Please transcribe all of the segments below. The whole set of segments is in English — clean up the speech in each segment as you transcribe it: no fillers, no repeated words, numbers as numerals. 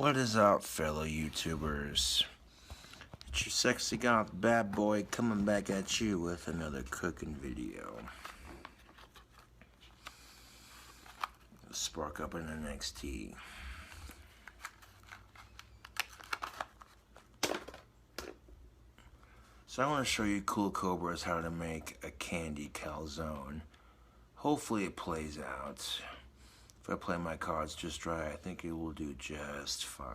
What is up, fellow YouTubers? It's your sexy goth bad boy coming back at you with another cooking video. Spark up an NXT. So I want to show you cool cobras how to make a candy calzone. Hopefully it plays out. If I play my cards just right, I think it will do just fine.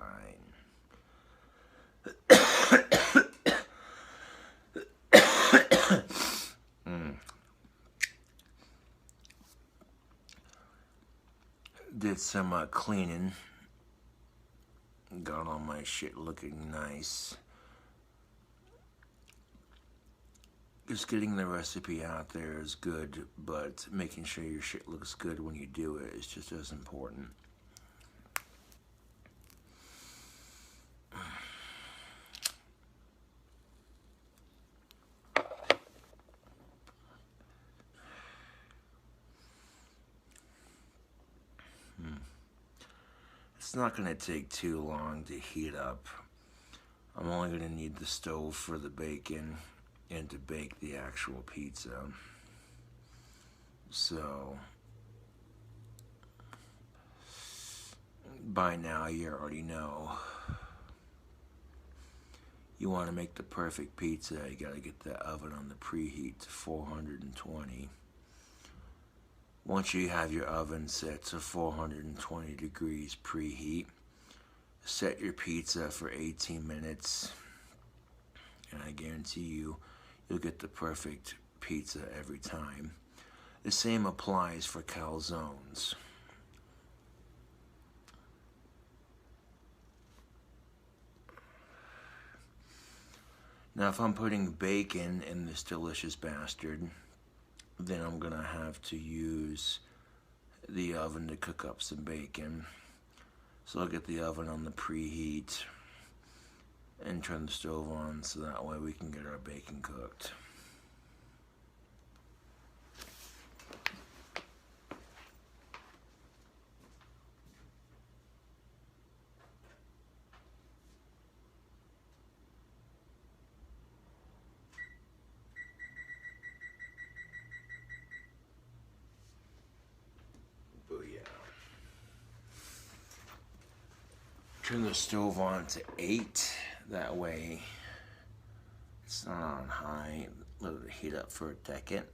Did some cleaning. Got all my shit looking nice. Just getting the recipe out there is good, but making sure your shit looks good when you do it is just as important. It's not going to take too long to heat up. I'm only going to need the stove for the bacon and to bake the actual pizza. So by now you already know you want to make the perfect pizza. You got to get the oven on the preheat to 420. Once you have your oven set to 420 degrees preheat, set your pizza for 18 minutes, and I guarantee you'll get the perfect pizza every time. The same applies for calzones. Now if I'm putting bacon in this delicious bastard, then I'm gonna have to use the oven to cook up some bacon. So I'll get the oven on the preheat and turn the stove on so that way we can get our bacon cooked. Turn the stove on to 8, that way it's not on high. Let it heat up for a second.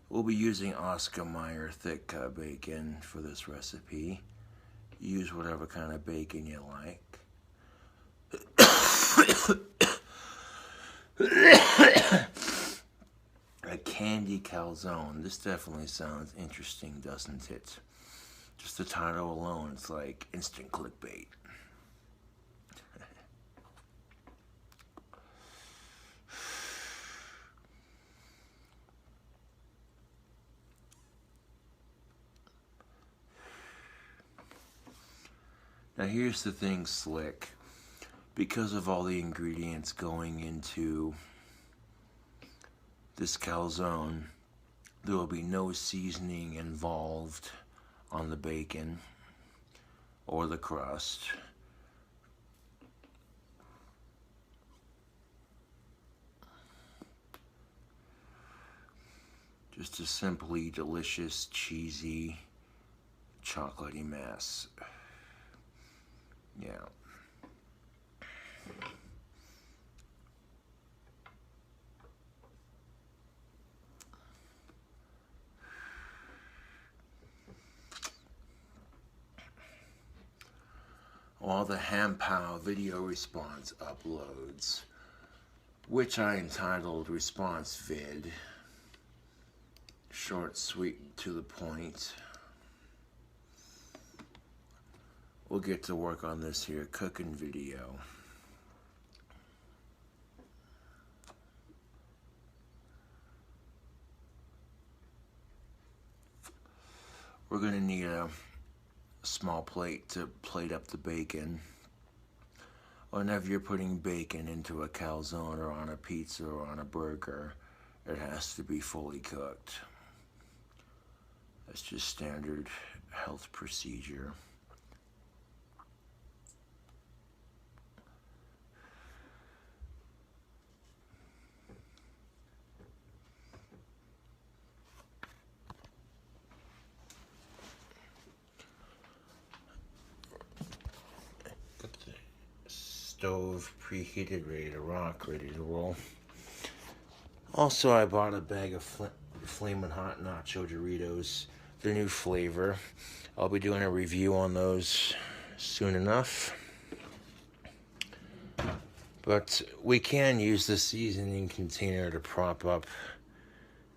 We'll be using Oscar Mayer thick cut bacon for this recipe. Use whatever kind of bacon you like. A candy calzone. This definitely sounds interesting, doesn't it? Just the title alone, it's like instant clickbait. Now here's the thing, Slick. Because of all the ingredients going into this calzone, there will be no seasoning involved on the bacon or the crust. Just a simply delicious, cheesy, chocolatey mess. Yeah. All the Hampow video response uploads, which I entitled Response Vid. Short, sweet, and to the point. We'll get to work on this here cooking video. We're gonna need a small plate to plate up the bacon. Whenever you're putting bacon into a calzone or on a pizza or on a burger, it has to be fully cooked. That's just standard health procedure. stove preheated, ready to rock, ready to roll. Also, I bought a bag of Flamin' Hot Nacho Doritos, the new flavor. I'll be doing a review on those soon enough. But we can use the seasoning container to prop up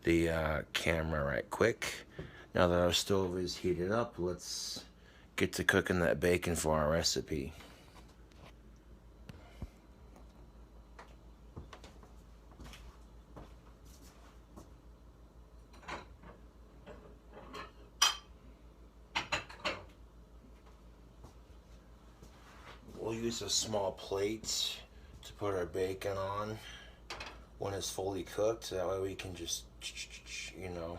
the camera right quick. Now that our stove is heated up, let's get to cooking that bacon for our recipe. We'll use a small plate to put our bacon on when it's fully cooked. That way we can just, you know.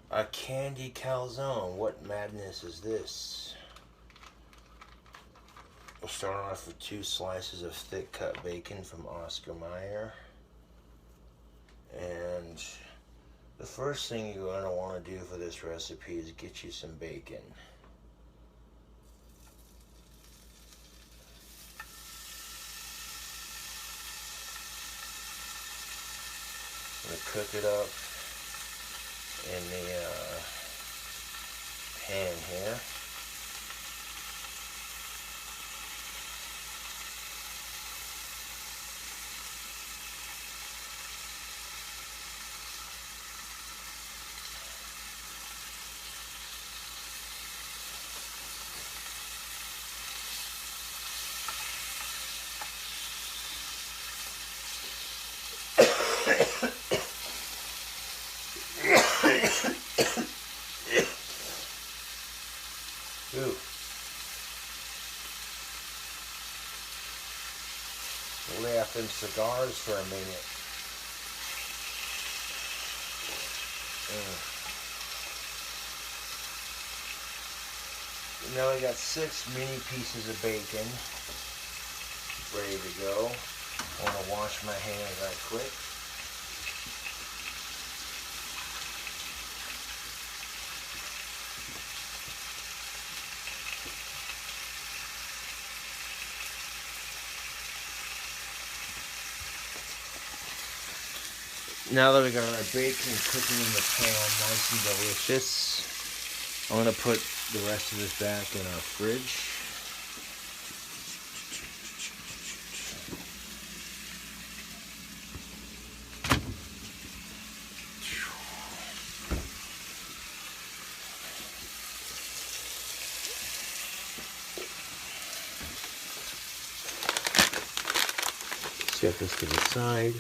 A candy calzone. What madness is this? We'll start off with 2 slices of thick cut bacon from Oscar Mayer. And the first thing you're going to want to do for this recipe is get you some bacon. I'm going to cook it up in the pan here. Ooh. We'll lay off them cigars for a minute. Now we got 6 mini pieces of bacon ready to go. I want to wash my hands right quick. Now that we got our bacon cooking in the pan, nice and delicious, I'm going to put the rest of this back in our fridge. Set this to the side.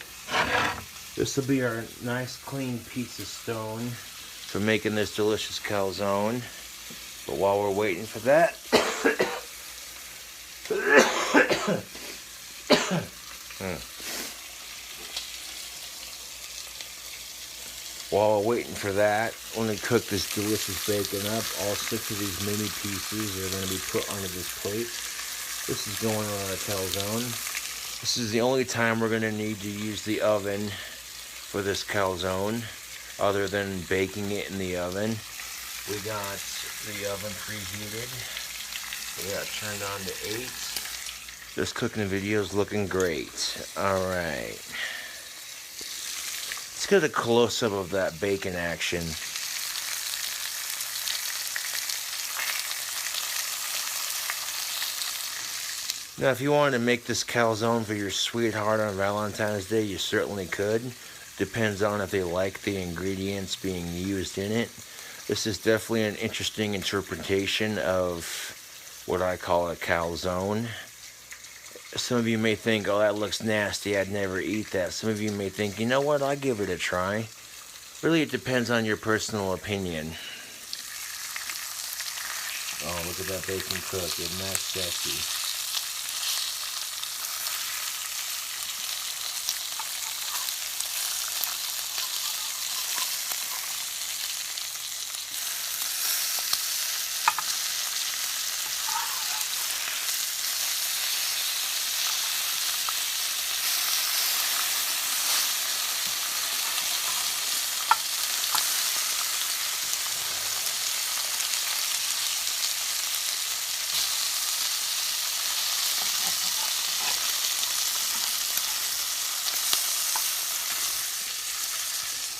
This will be our nice clean pizza stone for making this delicious calzone. But while we're waiting for that, let me cook this delicious bacon up. All 6 of these mini pieces are going to be put onto this plate. This is going on our calzone. This is the only time we're going to need to use the oven for this calzone, other than baking it in the oven. We got the oven preheated. We got it turned on to 8. This cooking video is looking great. Alright. Let's get a close-up of that bacon action. Now, if you wanted to make this calzone for your sweetheart on Valentine's Day, you certainly could. Depends on if they like the ingredients being used in it. This is definitely an interesting interpretation of what I call a calzone. Some of you may think, oh, that looks nasty, I'd never eat that. Some of you may think, you know what, I'll give it a try. Really, it depends on your personal opinion. Oh, look at that bacon cook. Isn't that sexy?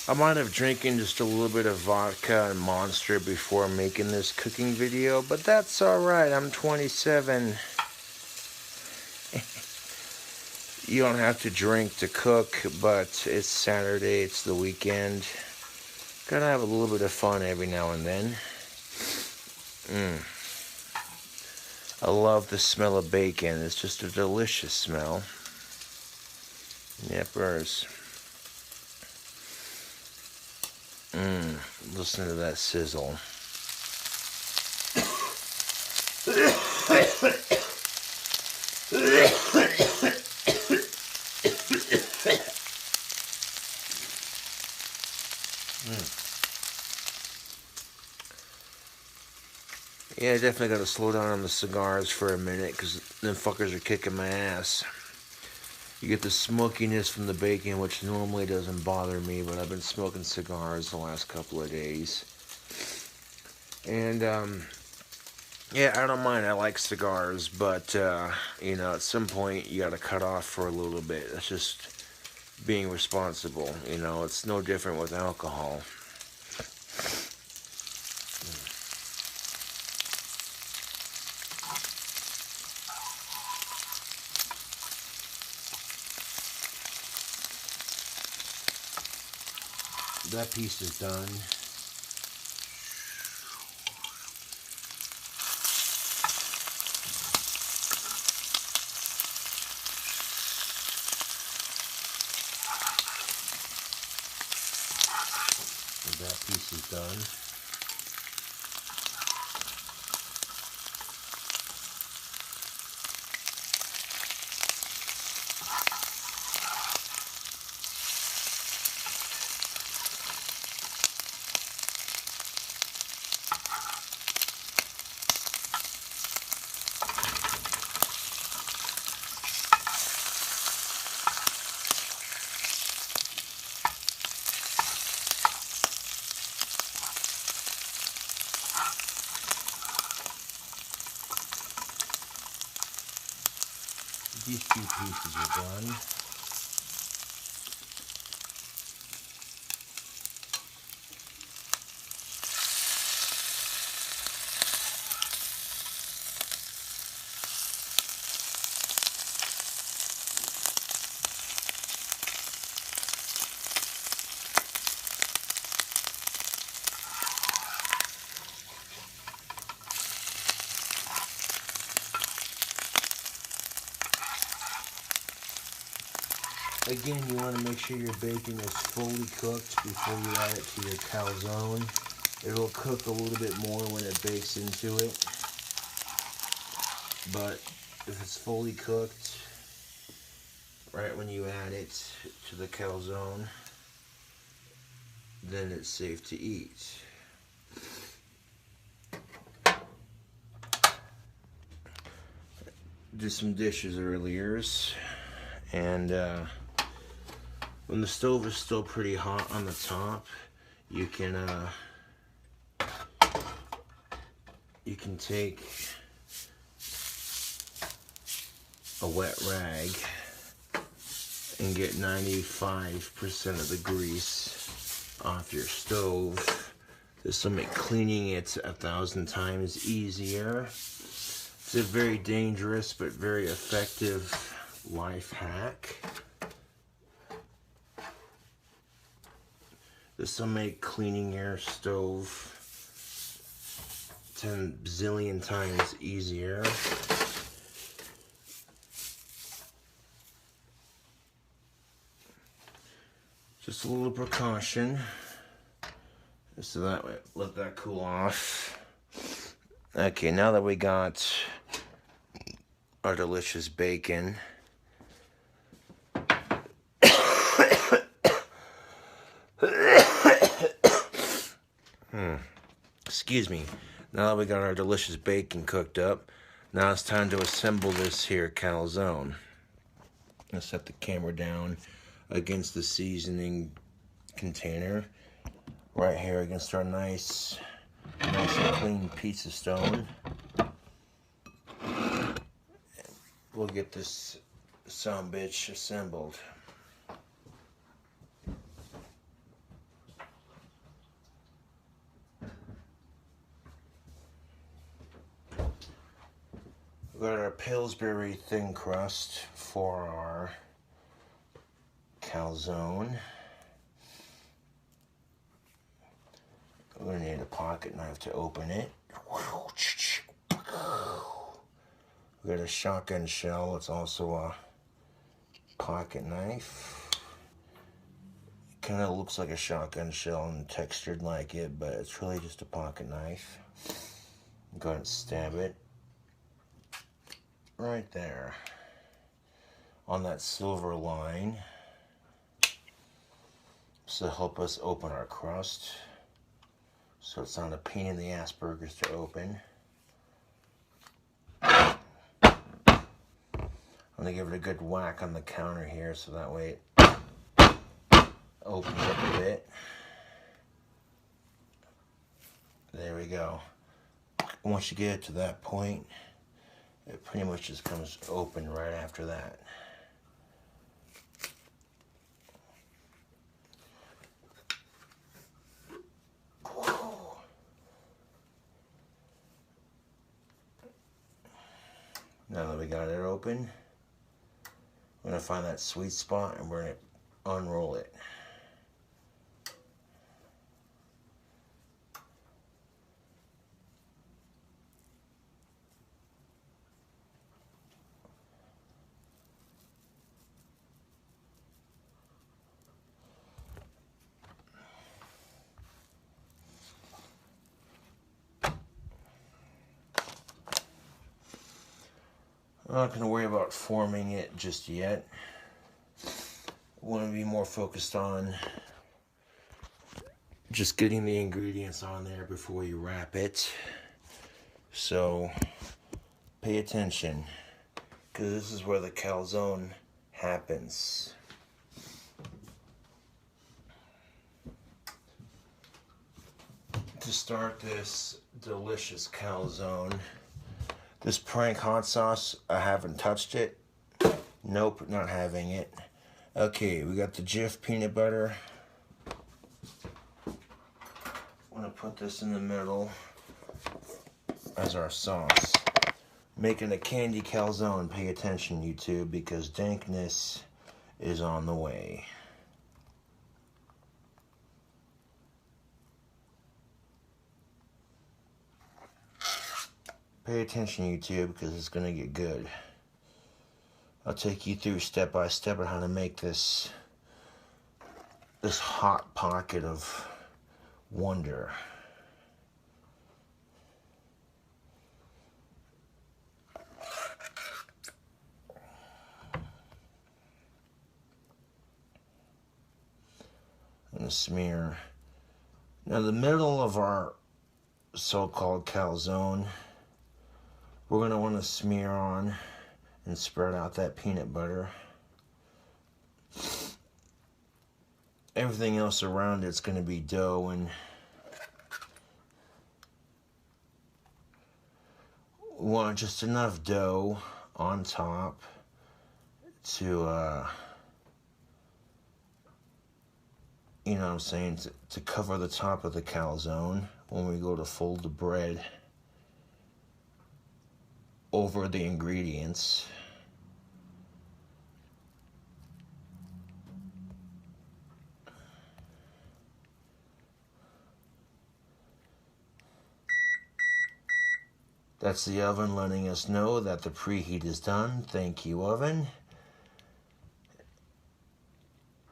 I might have drinking just a little bit of vodka and Monster before making this cooking video, but that's alright. I'm 27. You don't have to drink to cook, but it's Saturday, it's the weekend. Gotta have a little bit of fun every now and then. I love the smell of bacon. It's just a delicious smell. Yippers. Listen to that sizzle. Yeah, I definitely got to slow down on the cigars for a minute because them fuckers are kicking my ass. You get the smokiness from the bacon, which normally doesn't bother me, but I've been smoking cigars the last couple of days. And, yeah, I don't mind. I like cigars, but, you know, at some point you got to cut off for a little bit. That's just being responsible, you know. It's no different with alcohol. That piece is done. That piece is done. These two pieces are done. Again, you want to make sure your bacon is fully cooked before you add it to your calzone. It'll cook a little bit more when it bakes into it. But if it's fully cooked, right when you add it to the calzone, then it's safe to eat. Did some dishes earlier, and when the stove is still pretty hot on the top, you can take a wet rag and get 95% of the grease off your stove. This will make cleaning it 1,000 times easier. It's a very dangerous but very effective life hack. This will make cleaning your stove 10 bazillion times easier. Just a little precaution. So that way, let that cool off. Okay, now that we got our delicious bacon, excuse me. Now that we got our delicious bacon cooked up, now it's time to assemble this here calzone. Let's set the camera down against the seasoning container, right here against our nice and clean piece of stone. We'll get this son bitch assembled. Pillsbury thin crust for our calzone. We're going to need a pocket knife to open it. We got a shotgun shell. It's also a pocket knife. It kind of looks like a shotgun shell and textured like it, but it's really just a pocket knife. Go ahead and stab it right there on that silver line. So help us open our crust, so it's not a pain in the ass burgers to open. I'm gonna give it a good whack on the counter here, so that way it opens up a bit. There we go. Once you get it to that point, it pretty much just comes open right after that. Now that we got it open, we're going to find that sweet spot and we're going to unroll it. I'm not going to worry about forming it just yet. I want to be more focused on just getting the ingredients on there before you wrap it. So pay attention, because this is where the calzone happens. To start this delicious calzone, this prank hot sauce, I haven't touched it. Nope, not having it. Okay, we got the Jif peanut butter. I'm gonna put this in the middle as our sauce. Making a candy calzone. Pay attention, YouTube, because dankness is on the way. Pay attention, YouTube, because it's going to get good. I'll take you through step by step on how to make this hot pocket of wonder. I'm going to smear. Now the middle of our so-called calzone, we're going to want to smear on and spread out that peanut butter. Everything else around it's going to be dough, and we want just enough dough on top to, you know what I'm saying, to cover the top of the calzone when we go to fold the bread over the ingredients. That's the oven letting us know that the preheat is done. Thank you, oven.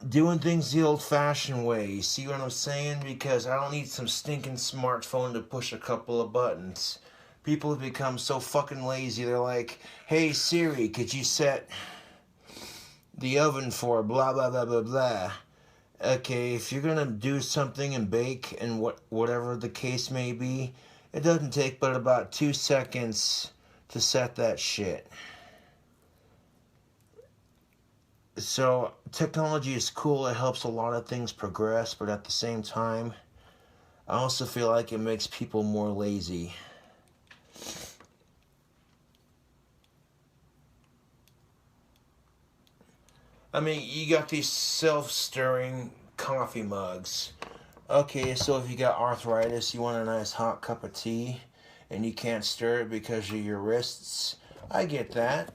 Doing things the old-fashioned way. You see what I'm saying? Because I don't need some stinking smartphone to push a couple of buttons. People have become so fucking lazy. They're like, hey Siri, could you set the oven for blah blah blah blah blah. Okay, if you're gonna do something and bake and whatever the case may be, it doesn't take but about 2 seconds to set that shit. So technology is cool. It helps a lot of things progress, but at the same time, I also feel like it makes people more lazy. I mean, you got these self-stirring coffee mugs. Okay, so if you got arthritis, you want a nice hot cup of tea, and you can't stir it because of your wrists, I get that.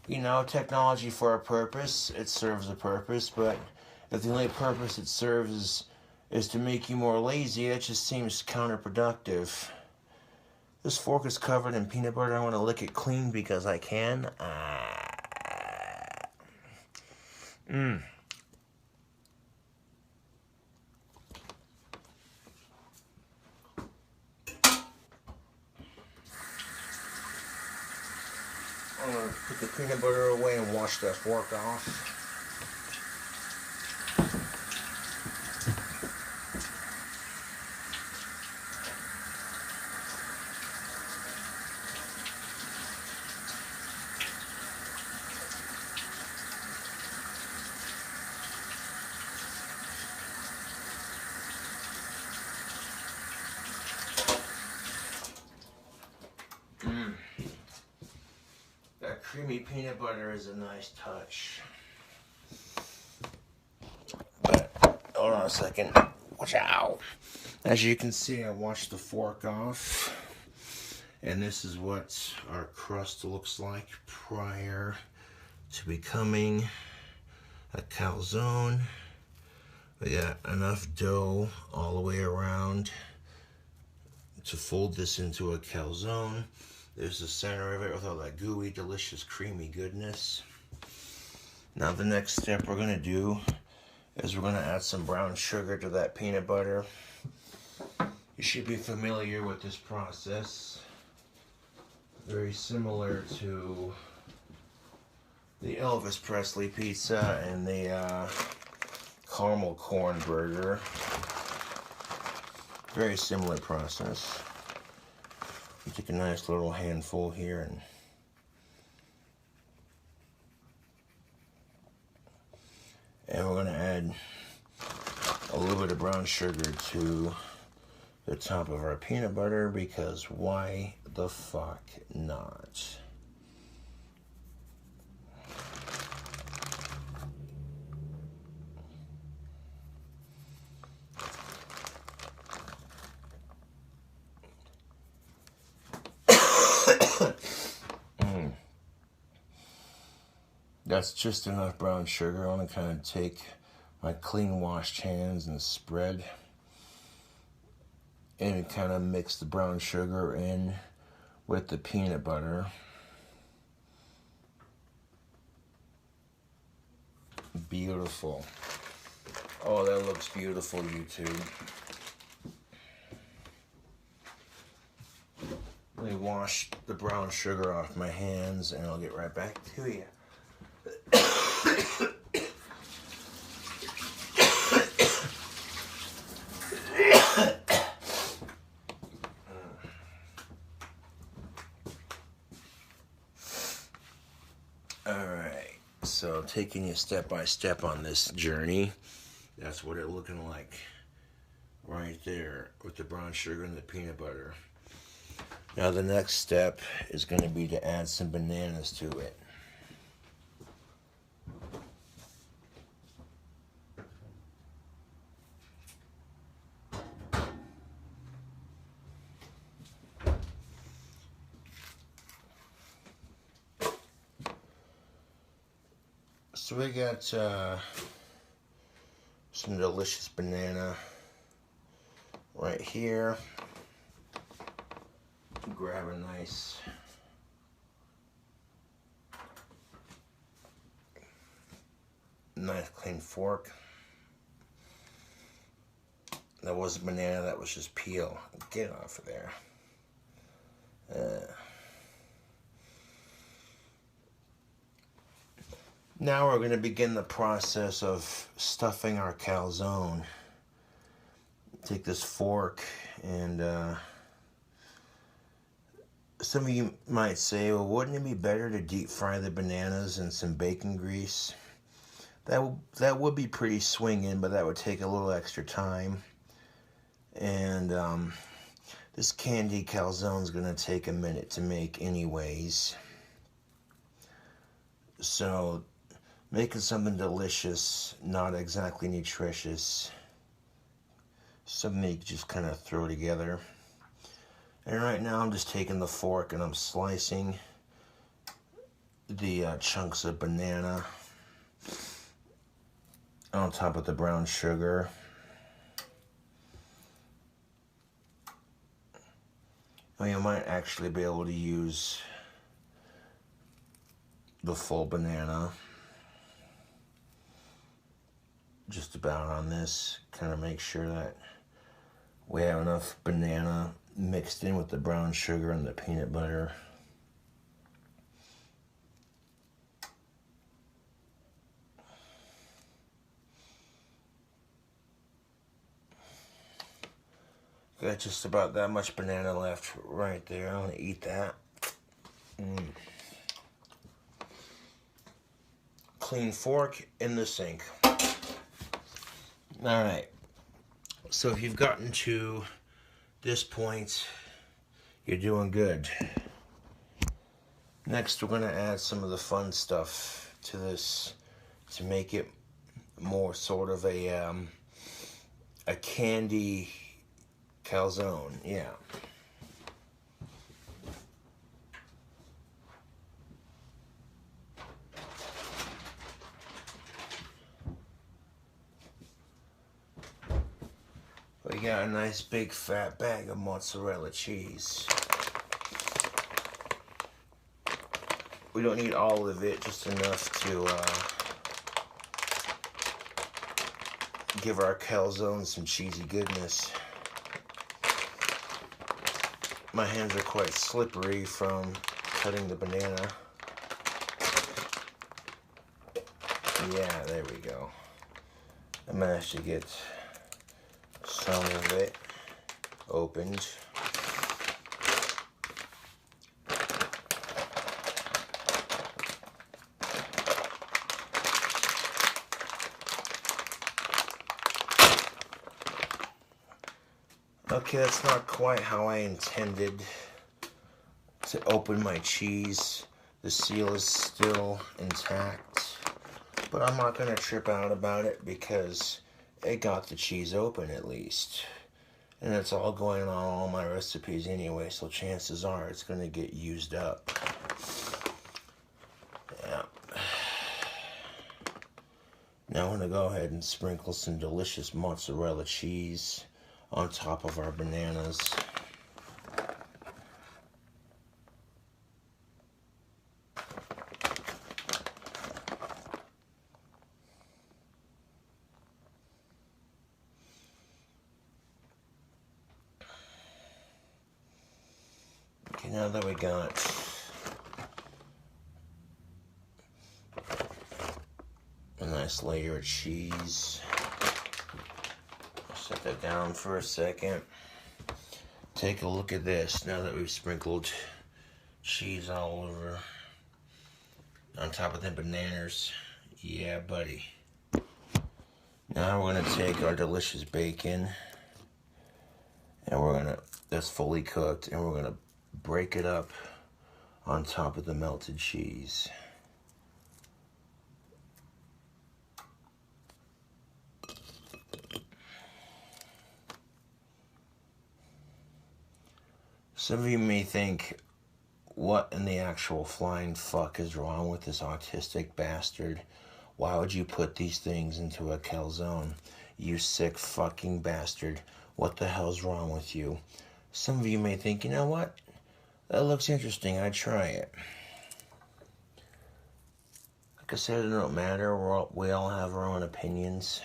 You know, technology for a purpose, it serves a purpose, but if the only purpose it serves is to make you more lazy, it just seems counterproductive. This fork is covered in peanut butter. I want to lick it clean because I can. I'm going to put the peanut butter away and wash that fork off. That creamy peanut butter is a nice touch. But, hold on a second. Watch out. As you can see, I washed the fork off. And this is what our crust looks like prior to becoming a calzone. We got enough dough all the way around to fold this into a calzone. There's the center of it with all that gooey, delicious, creamy goodness. Now the next step we're gonna do is we're gonna add some brown sugar to that peanut butter. You should be familiar with this process. Very similar to the Elvis Presley pizza and the caramel corn burger. Very similar process. You take a nice little handful here and we're going to add a little bit of brown sugar to the top of our peanut butter because why the fuck not? That's just enough brown sugar. I'm going to kind of take my clean washed hands and spread and kind of mix the brown sugar in with the peanut butter. Beautiful. Oh, that looks beautiful, YouTube. Let me wash the brown sugar off my hands and I'll get right back to you. Alright, so taking you step by step on this journey, that's what it's looking like right there with the brown sugar and the peanut butter. Now the next step is going to be to add some bananas to it. So we got some delicious banana right here. Grab a nice clean fork. That wasn't banana, that was just peel. Get off of there. Now we're going to begin the process of stuffing our calzone. Take this fork and some of you might say, well, wouldn't it be better to deep fry the bananas in some bacon grease? That would be pretty swinging, but that would take a little extra time. And this candy calzone is going to take a minute to make anyways. So making something delicious, not exactly nutritious, something you just kind of throw together. And right now I'm just taking the fork and I'm slicing the chunks of banana on top of the brown sugar. Well, you might actually be able to use the full banana just about on this. Kind of make sure that we have enough banana mixed in with the brown sugar and the peanut butter. Got just about that much banana left right there. I'm gonna eat that. Clean fork in the sink. Alright, so if you've gotten to this point, you're doing good. Next, we're gonna add some of the fun stuff to this to make it more sort of a candy calzone, yeah. We got a nice big fat bag of mozzarella cheese. We don't need all of it, just enough to give our calzone some cheesy goodness. My hands are quite slippery from cutting the banana. Yeah, there we go. I managed to get some of it opened. Okay, that's not quite how I intended to open my cheese. The seal is still intact, but I'm not going to trip out about it because it got the cheese open at least. And it's all going on all my recipes anyway, so chances are it's going to get used up. Yeah. Now I'm going to go ahead and sprinkle some delicious mozzarella cheese on top of our bananas. Okay, now that we got a nice layer of cheese, set that down for a second. Take a look at this now that we've sprinkled cheese all over on top of the bananas. Yeah, buddy. Now we're gonna take our delicious bacon and that's fully cooked, and we're gonna break it up on top of the melted cheese. Some of you may think, what in the actual flying fuck is wrong with this autistic bastard? Why would you put these things into a calzone? You sick fucking bastard. What the hell's wrong with you? Some of you may think, you know what? That looks interesting. I'd try it. Like I said, it don't matter. We all have our own opinions.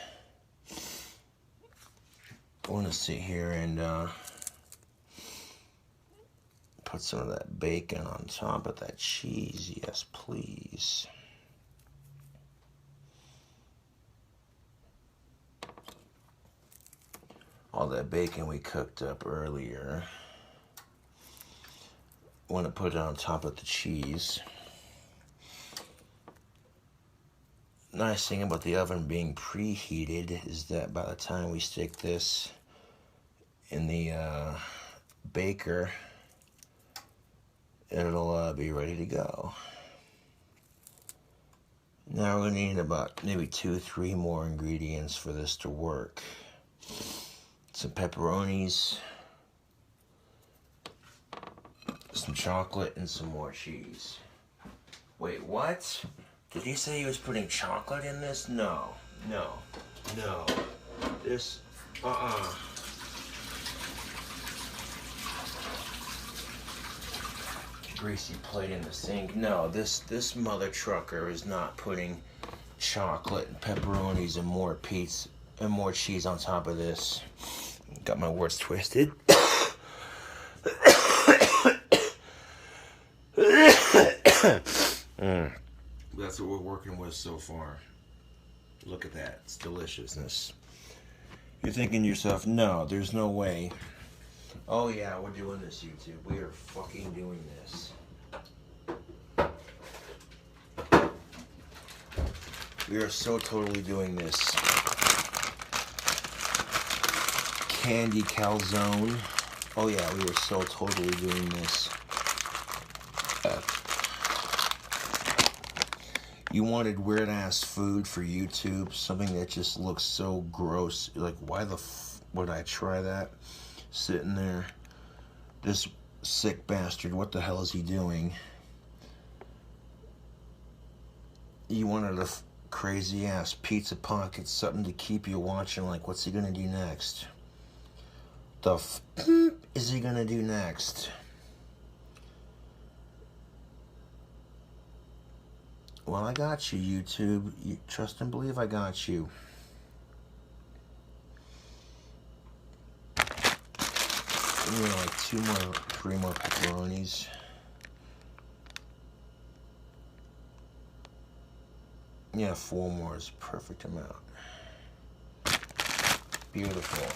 I want to sit here and put some of that bacon on top of that cheese. Yes, please. All that bacon we cooked up earlier. I want to put it on top of the cheese. Nice thing about the oven being preheated is that by the time we stick this in the baker, it'll be ready to go. Now we're going to need about maybe 2-3 more ingredients for this to work. Some pepperonis, some chocolate, and some more cheese. Wait, what? Did he say he was putting chocolate in this? No, no, no. This, Greasy plate in the sink. No, this mother trucker is not putting chocolate and pepperonis and more pizza and more cheese on top of this. Got my words twisted. That's what we're working with so far. Look at that. It's deliciousness. You're thinking to yourself, no, there's no way. Oh yeah, we're doing this, YouTube. We are fucking doing this. We are so totally doing this. Candy calzone. Oh yeah, we are so totally doing this. You wanted weird ass food for YouTube, something that just looks so gross. Like, why the would I try that? Sitting there, this sick bastard, what the hell is he doing? You wanted a crazy ass pizza pocket, something to keep you watching, like, what's he gonna do next? The is he gonna do next? Well, I got you, YouTube. You trust and believe I got you. You know, like 3 more pepperonis. Yeah, 4 more is a perfect amount. Beautiful.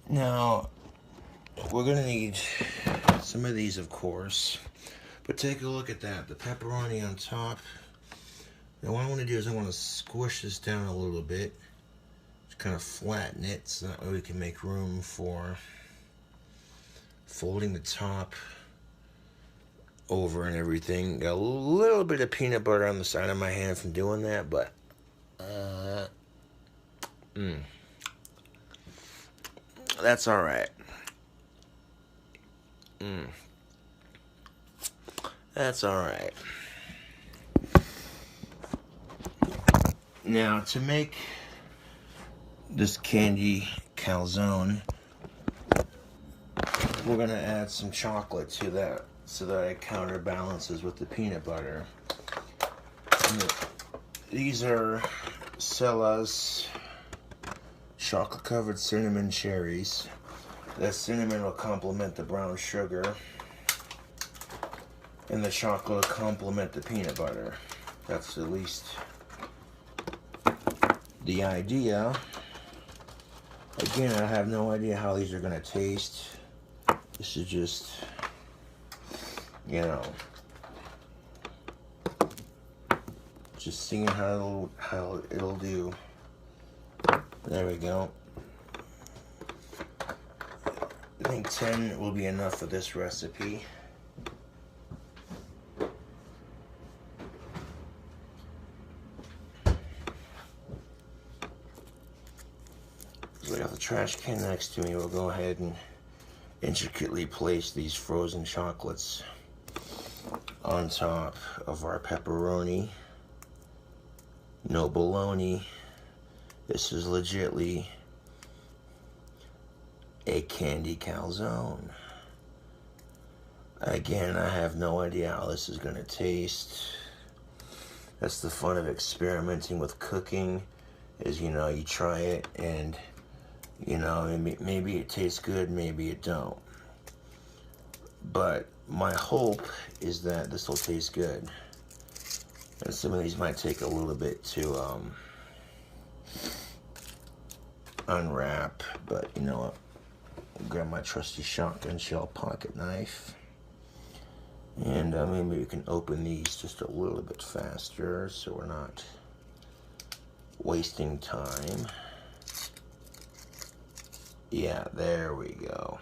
Now, we're going to need some of these, of course, but take a look at that. The pepperoni on top. Now, what I want to do is I want to squish this down a little bit, just kind of flatten it, so that way we can make room for folding the top over and everything. Got a little bit of peanut butter on the side of my hand from doing that, but that's all right. That's all right. Now, to make this candy calzone, we're gonna add some chocolate to that so that it counterbalances with the peanut butter. These are Cella's chocolate covered cinnamon cherries. That cinnamon will complement the brown sugar, and the chocolate will complement the peanut butter. That's at least the idea. Again, I have no idea how these are gonna taste. This is just, you know, just seeing how it'll do. There we go. I think 10 will be enough for this recipe. So I got the trash can next to me. We'll go ahead and intricately place these frozen chocolates on top of our pepperoni. No baloney. This is legitly a candy calzone. Again, I have no idea how this is gonna taste. That's the fun of experimenting with cooking, is, you know, you try it and, you know, maybe it tastes good, maybe it don't. But my hope is that this will taste good. And some of these might take a little bit to unwrap, but you know what? I'll grab my trusty shotgun shell pocket knife, and maybe we can open these just a little bit faster so we're not wasting time. Yeah, there we go.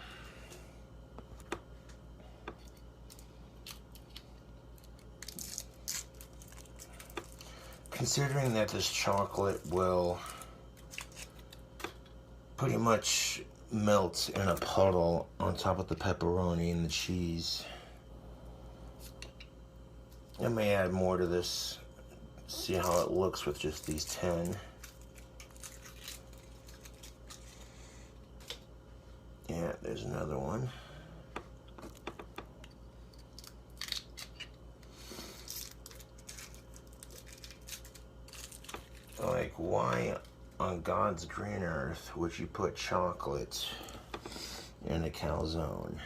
considering that this chocolate will pretty much melt in a puddle on top of the pepperoni and the cheese, I may add more to this, see how it looks with just these 10. Yeah, there's another one. Like, why on God's green earth would you put chocolate in a calzone?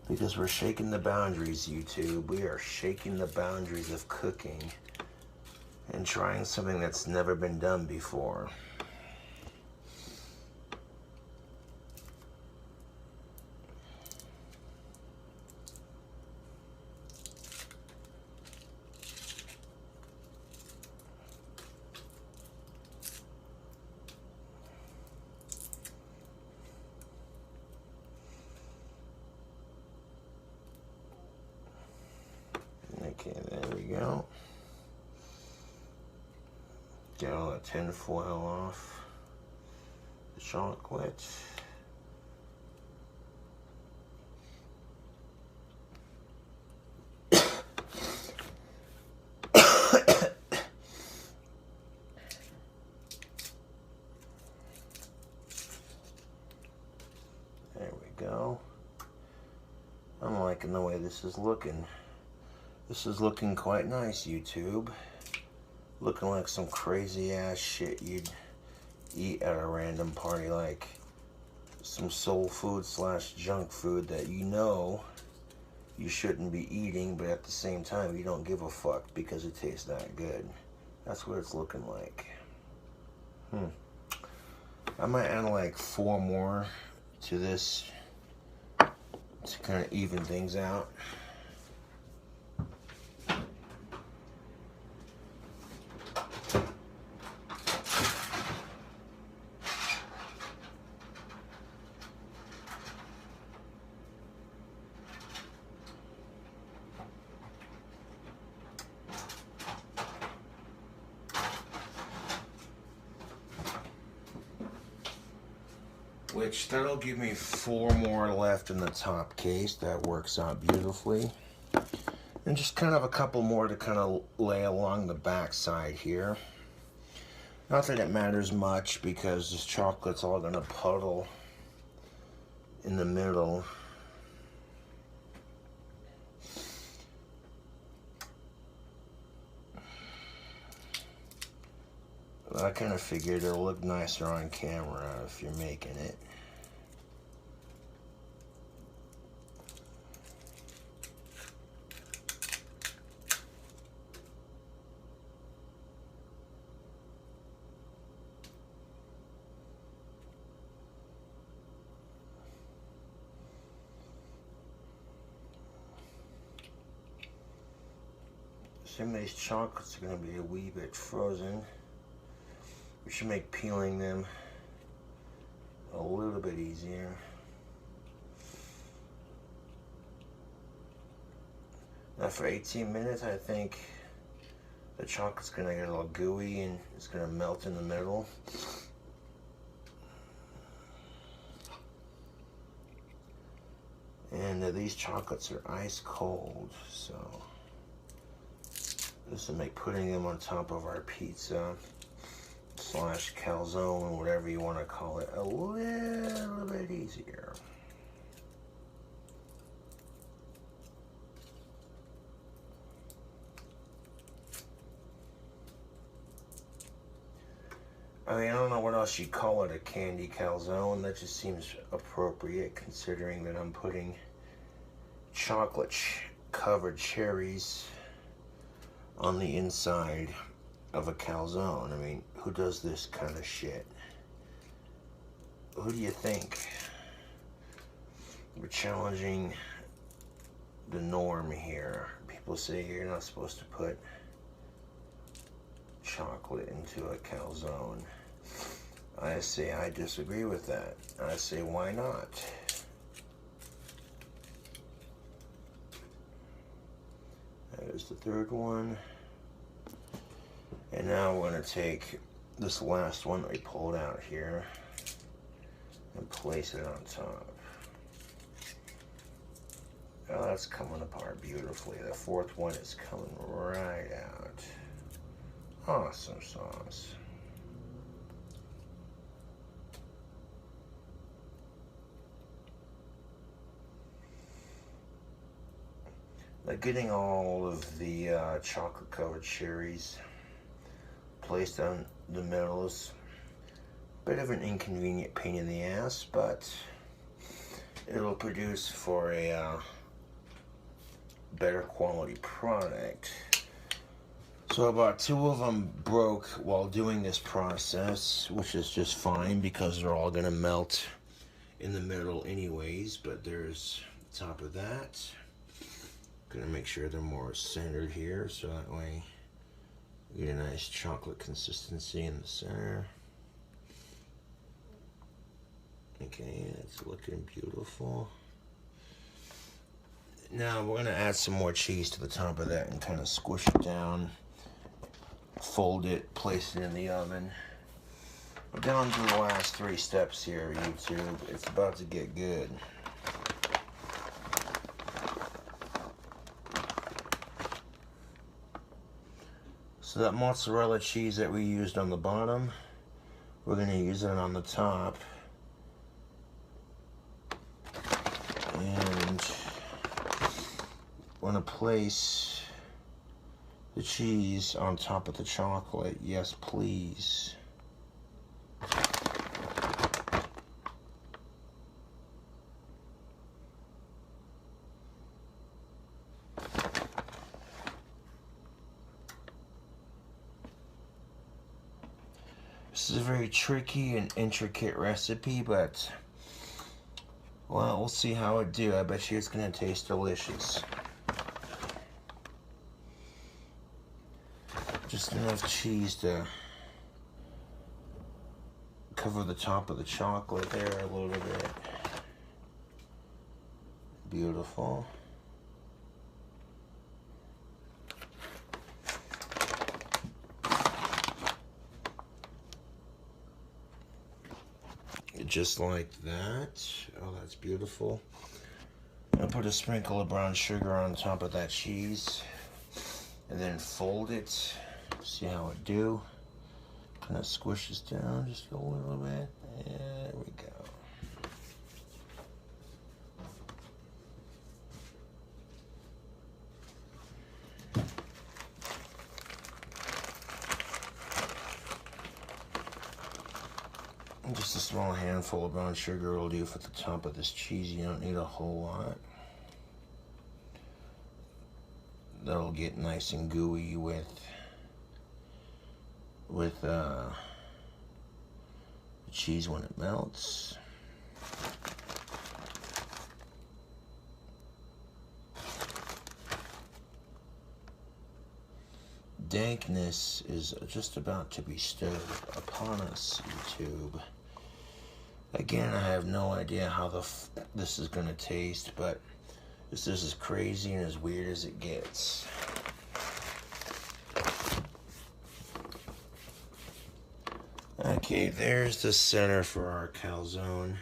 Because we're shaking the boundaries, YouTube. We are shaking the boundaries of cooking and trying something that's never been done before. Okay, there we go. Get all the tin foil off the chocolate. There we go. I'm liking the way this is looking. This is looking quite nice, YouTube. Looking like some crazy ass shit you'd eat at a random party, like some soul food / junk food that you know you shouldn't be eating, but at the same time you don't give a fuck because it tastes that good. That's what it's looking like. I might add like 4 more to this to kind of even things out. Which, that'll give me 4 more left in the top case. That works out beautifully. And just kind of a couple more to kind of lay along the back side here. Not that it matters much because this chocolate's all gonna puddle in the middle. I kind of figured it'll look nicer on camera if you're making it. Some of these chocolates are going to be a wee bit frozen. We should make peeling them a little bit easier. Now for 18 minutes, I think the chocolate's going to get all gooey and it's going to melt in the middle. And these chocolates are ice cold, so this will make putting them on top of our pizza / calzone, whatever you want to call it, a little bit easier. I mean, I don't know what else you call it, a candy calzone. That just seems appropriate considering that I'm putting chocolate covered cherries on the inside of a calzone. I mean, who does this kind of shit? Who do you think? We're challenging the norm here. People say you're not supposed to put chocolate into a calzone. I say I disagree with that. I say why not? There's the third one. And now we're going to take this last one that we pulled out here and place it on top. Oh, that's coming apart beautifully. The fourth one is coming right out. Awesome sauce. Like getting all of the chocolate covered cherries placed on the middle is a bit of an inconvenient pain in the ass, but it'll produce for a better quality product. So about 2 of them broke while doing this process, which is just fine because they're all gonna melt in the middle anyways. But there's the top of that. Gonna make sure they're more centered here, so that way you get a nice chocolate consistency in the center. Okay, that's looking beautiful. Now we're gonna add some more cheese to the top of that and kind of squish it down, fold it, place it in the oven. We're down to the last 3 steps here, YouTube. It's about to get good. So that mozzarella cheese that we used on the bottom, we're going to use it on the top. And we're going to place the cheese on top of the chocolate. Yes, please. This is a very tricky and intricate recipe, but, well, we'll see how it do. I bet you it's gonna taste delicious. Just enough cheese to cover the top of the chocolate there a little bit. Beautiful. Just like that. Oh, that's beautiful. I'll put a sprinkle of brown sugar on top of that cheese and then fold it. See how it do. Kind of squish this down just a little bit. There we go. Just a small handful of brown sugar will do for the top of this cheese. You don't need a whole lot. That'll get nice and gooey with the cheese when it melts. Dankness is just about to be stirred upon us, YouTube. Again, I have no idea how this is going to taste, but this is as crazy and as weird as it gets. Okay, there's the center for our calzone.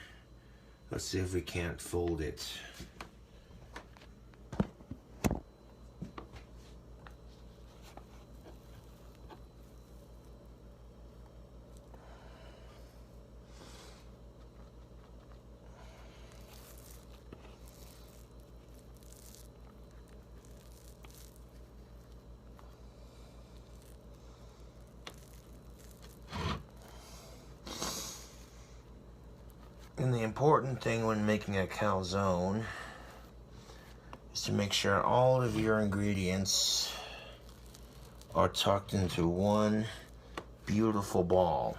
Let's see if we can't fold it. And the important thing when making a calzone is to make sure all of your ingredients are tucked into one beautiful ball.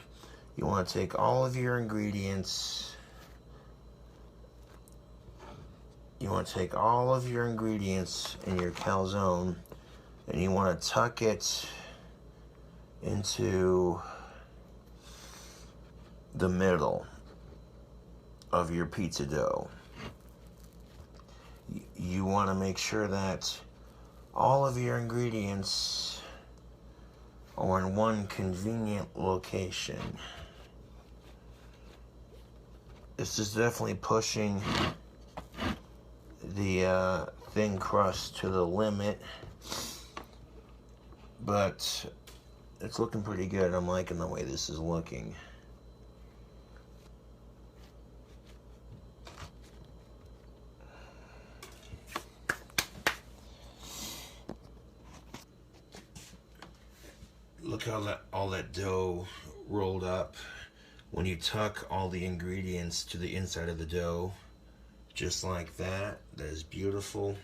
You want to take all of your ingredients, in your calzone, and you want to tuck it into the middle of your pizza dough. You want to make sure that all of your ingredients or in one convenient location. This is definitely pushing the thin crust to the limit, but it's looking pretty good. I'm liking the way this is looking. Look how all that dough rolled up. When you tuck all the ingredients to the inside of the dough, just like that, that is beautiful.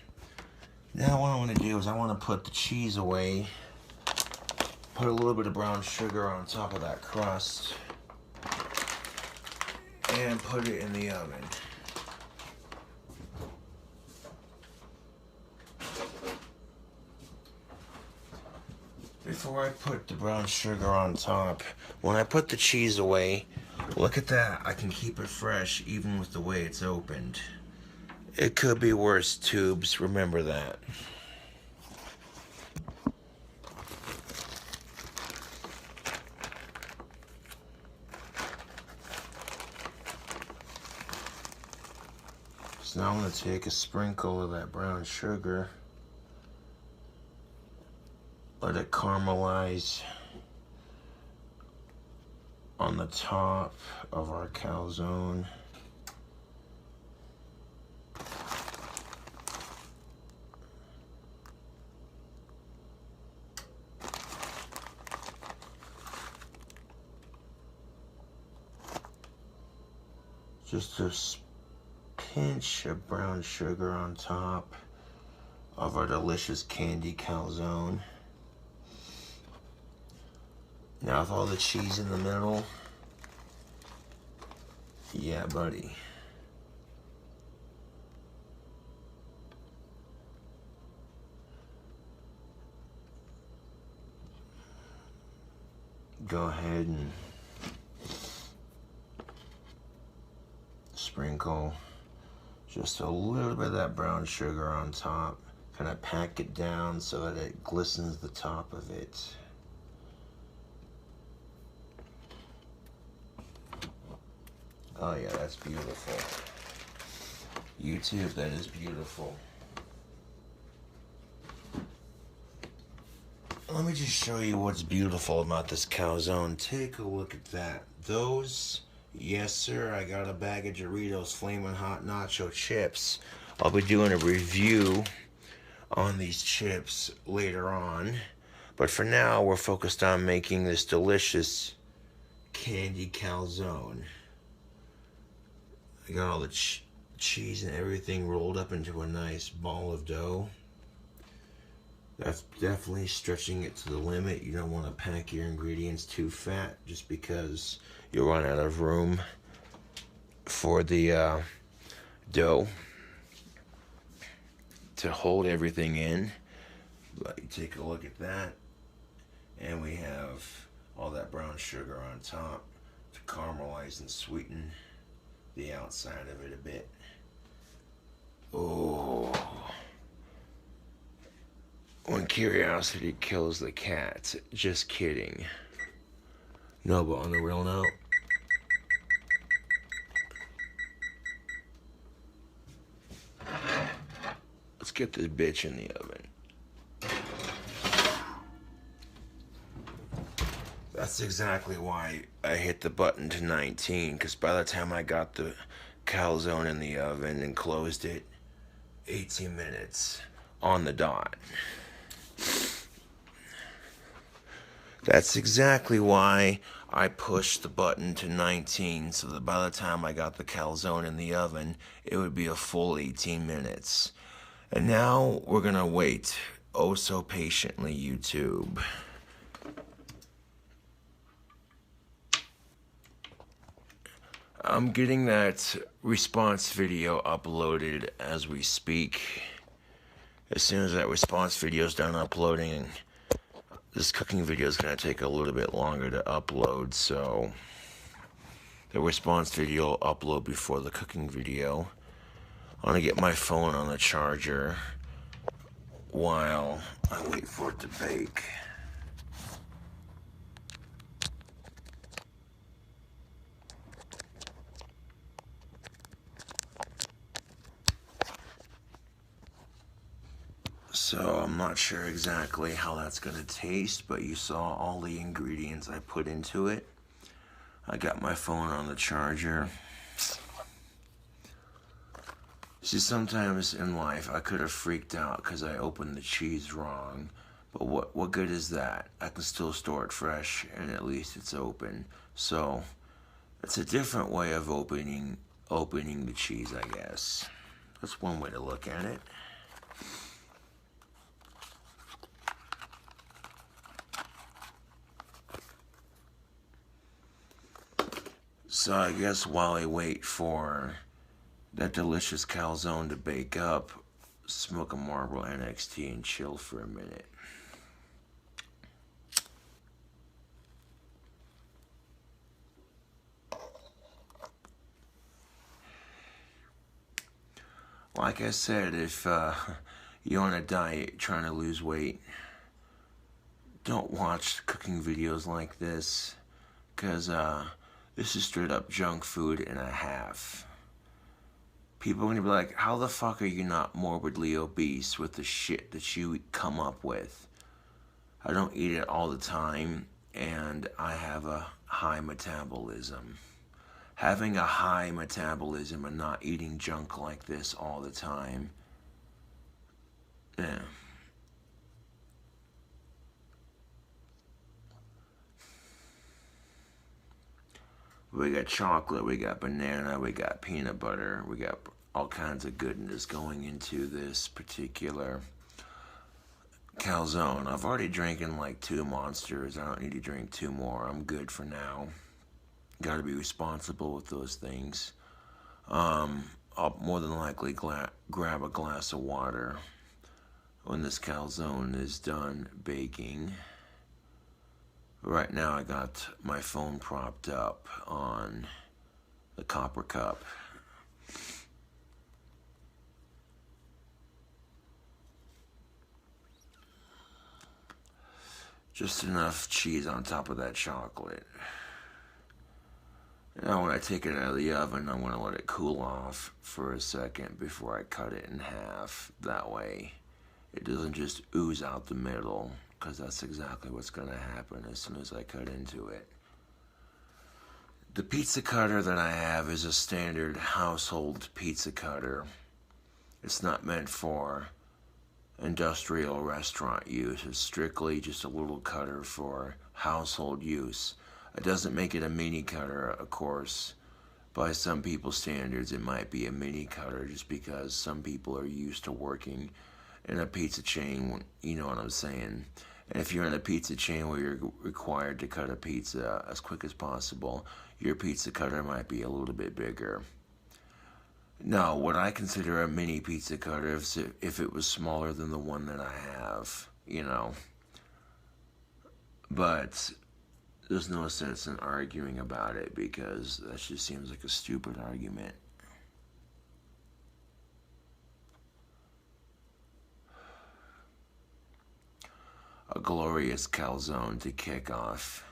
Now what I want to do is I want to put the cheese away, put a little bit of brown sugar on top of that crust, and put it in the oven. Before I put the brown sugar on top, when I put the cheese away, look at that. I can keep it fresh even with the way it's opened. It could be worse, tubes. Remember that. So now I'm going to take a sprinkle of that brown sugar. Let it caramelize on the top of our calzone. Just a pinch of brown sugar on top of our delicious candy calzone. Now with all the cheese in the middle, yeah, buddy. Go ahead and sprinkle just a little bit of that brown sugar on top. Kind of pack it down so that it glistens the top of it. Oh yeah, that's beautiful. YouTube, that is beautiful. Let me just show you what's beautiful about this calzone. Take a look at that. Those, yes sir, I got a bag of Doritos Flamin' Hot Nacho Chips. I'll be doing a review on these chips later on. But for now, we're focused on making this delicious candy calzone. I got all the cheese and everything rolled up into a nice ball of dough. That's definitely stretching it to the limit. You don't want to pack your ingredients too fat just because you'll run out of room for the dough to hold everything in. But you take a look at that, and we have all that brown sugar on top to caramelize and sweeten the outside of it a bit. Oh, when curiosity kills the cat. Just kidding. No, but on the real note, let's get this bitch in the oven. That's exactly why I hit the button to 19, because by the time I got the calzone in the oven and closed it, 18 minutes on the dot. That's exactly why I pushed the button to 19, so that by the time I got the calzone in the oven, it would be a full 18 minutes. And now we're gonna wait, oh so patiently, YouTube. I'm getting that response video uploaded as we speak. As soon as that response video is done uploading, this cooking video is going to take a little bit longer to upload, so the response video will upload before the cooking video. I'm going to get my phone on the charger while I wait for it to bake. So I'm not sure exactly how that's gonna taste, but you saw all the ingredients I put into it. I got my phone on the charger. See, sometimes in life I could have freaked out because I opened the cheese wrong, but what good is that? I can still store it fresh and at least it's open. So it's a different way of opening the cheese, I guess. That's one way to look at it. So I guess while I wait for that delicious calzone to bake up, smoke a Marlboro NXT and chill for a minute. Like I said, if you're on a diet trying to lose weight, don't watch cooking videos like this, because this is straight up junk food and a half. People are going to be like, how the fuck are you not morbidly obese with the shit that you come up with? I don't eat it all the time, and I have a high metabolism. Having a high metabolism and not eating junk like this all the time, yeah. We got chocolate, we got banana, we got peanut butter, we got all kinds of goodness going into this particular calzone. I've already drinking like 2 monsters. I don't need to drink 2 more. I'm good for now. Got to be responsible with those things. I'll more than likely grab a glass of water when this calzone is done baking. Right now I got my phone propped up on the copper cup. Just enough cheese on top of that chocolate. Now when I take it out of the oven, I'm going to let it cool off for a second before I cut it in half. That way it doesn't just ooze out the middle, because that's exactly what's going to happen as soon as I cut into it. The pizza cutter that I have is a standard household pizza cutter. It's not meant for industrial restaurant use. It's strictly just a little cutter for household use. It doesn't make it a mini cutter, of course. By some people's standards, it might be a mini cutter just because some people are used to working in a pizza chain, you know what I'm saying. And if you're in a pizza chain where you're required to cut a pizza as quick as possible, your pizza cutter might be a little bit bigger. Now, what I consider a mini pizza cutter is if it was smaller than the one that I have, you know. But there's no sense in arguing about it because that just seems like a stupid argument. A glorious calzone to kick off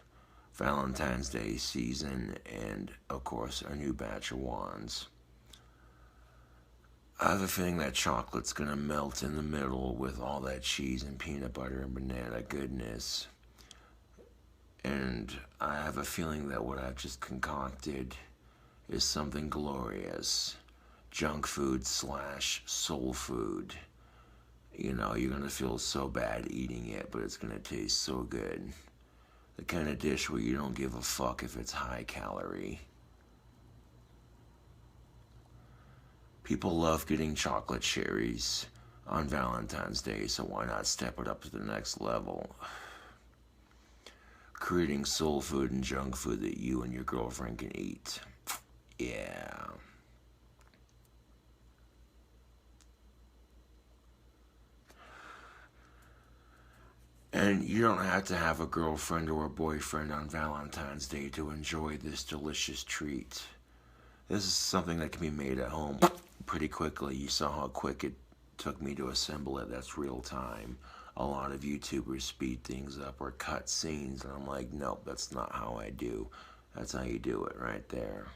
Valentine's Day season and, of course, a new batch of wands. I have a feeling that chocolate's going to melt in the middle with all that cheese and peanut butter and banana goodness. And I have a feeling that what I've just concocted is something glorious. Junk food / soul food. You know, you're going to feel so bad eating it, but it's going to taste so good. The kind of dish where you don't give a fuck if it's high calorie. People love getting chocolate cherries on Valentine's Day, so why not step it up to the next level? Creating soul food and junk food that you and your girlfriend can eat. Yeah. And you don't have to have a girlfriend or a boyfriend on Valentine's Day to enjoy this delicious treat. This is something that can be made at home pretty quickly. You saw how quick it took me to assemble it. That's real time. A lot of YouTubers speed things up or cut scenes, and I'm like, nope, that's not how I do. That's how you do it right there.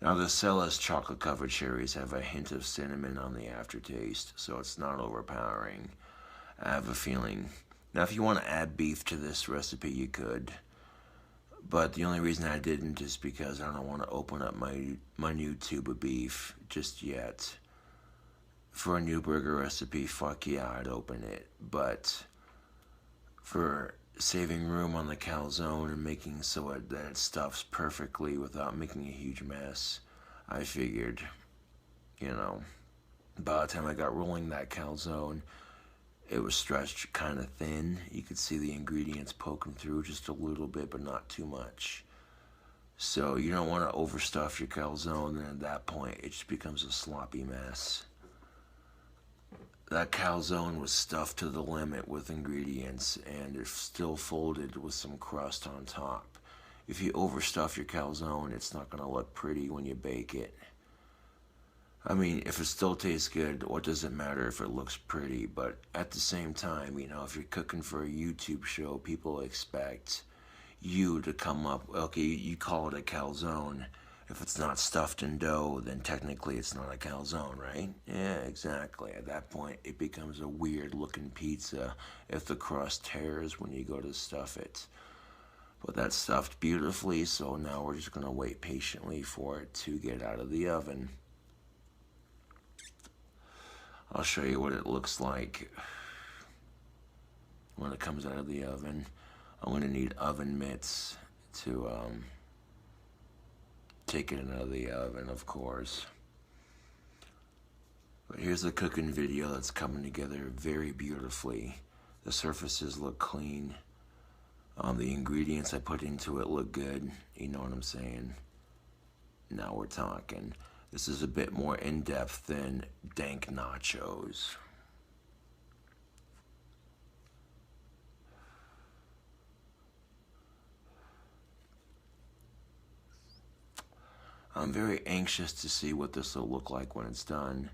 Now the Cella's chocolate covered cherries have a hint of cinnamon on the aftertaste, so it's not overpowering. I have a feeling. Now if you want to add beef to this recipe, you could. But the only reason I didn't is because I don't want to open up my new tube of beef just yet. For a new burger recipe, fuck yeah, I'd open it. But for saving room on the calzone and making so that it stuffs perfectly without making a huge mess, I figured, by the time I got rolling that calzone, it was stretched kind of thin. You could see the ingredients poking through just a little bit, but not too much. So you don't want to overstuff your calzone, and at that point, it just becomes a sloppy mess. That calzone was stuffed to the limit with ingredients, and it's still folded with some crust on top. If you overstuff your calzone, it's not going to look pretty when you bake it. I mean, if it still tastes good, what does it matter if it looks pretty? But at the same time, if you're cooking for a YouTube show, people expect you to come up, okay, you call it a calzone. If it's not stuffed in dough, then technically it's not a calzone, right? Yeah, exactly. At that point, it becomes a weird looking pizza if the crust tears when you go to stuff it. But that's stuffed beautifully, so now we're just going to wait patiently for it to get out of the oven. I'll show you what it looks like when it comes out of the oven. I'm going to need oven mitts to take it out of the oven, of course. But here's the cooking video that's coming together very beautifully. The surfaces look clean. The ingredients I put into it look good. You know what I'm saying? Now we're talking. This is a bit more in-depth than dank nachos. I'm very anxious to see what this will look like when it's done.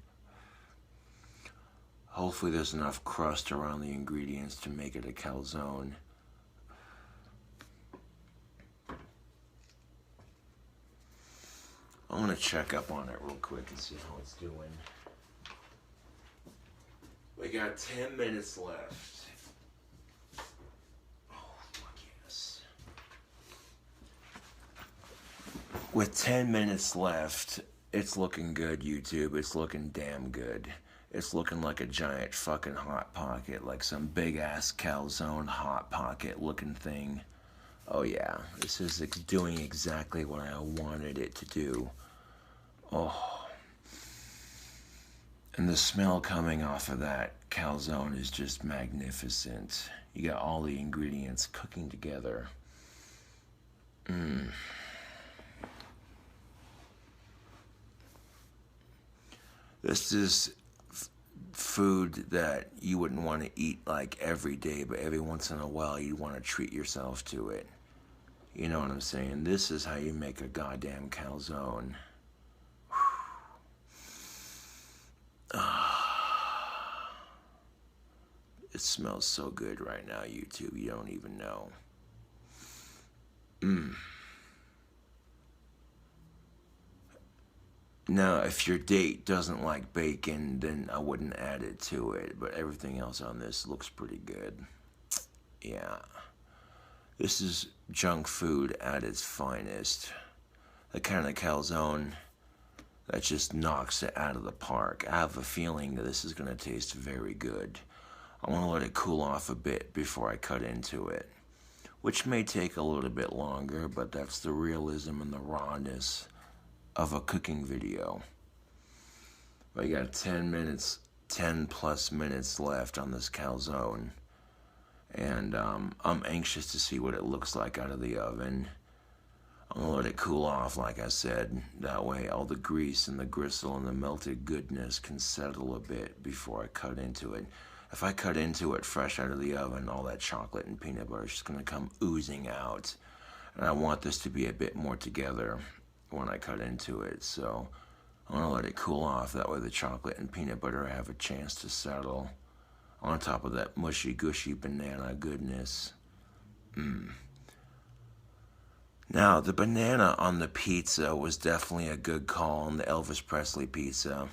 Hopefully there's enough crust around the ingredients to make it a calzone. I'm going to check up on it real quick and see how it's doing. We got 10 minutes left. Oh, fuck yes. With 10 minutes left, it's looking good, YouTube. It's looking damn good. It's looking like a giant fucking Hot Pocket, like some big-ass calzone Hot Pocket looking thing. Oh yeah, this is doing exactly what I wanted it to do. Oh. And the smell coming off of that calzone is just magnificent. You got all the ingredients cooking together. This is food that you wouldn't want to eat like every day, but every once in a while you want to treat yourself to it. You know what I'm saying? This is how you make a goddamn calzone. It smells so good right now, YouTube. You don't even know. Now, if your date doesn't like bacon, then I wouldn't add it to it. But everything else on this looks pretty good. Yeah. This is junk food at its finest. The kind of calzone that just knocks it out of the park. I have a feeling that this is going to taste very good. I want to let it cool off a bit before I cut into it, which may take a little bit longer, but that's the realism and the rawness of a cooking video. But you got 10 plus minutes left on this calzone. And I'm anxious to see what it looks like out of the oven. I'm going to let it cool off, like I said. That way all the grease and the gristle and the melted goodness can settle a bit before I cut into it. If I cut into it fresh out of the oven, all that chocolate and peanut butter is just going to come oozing out. And I want this to be a bit more together when I cut into it. So I'm going to let it cool off. That way the chocolate and peanut butter have a chance to settle on top of that mushy, gushy banana goodness. Now, the banana on the pizza was definitely a good call on the Elvis Presley pizza.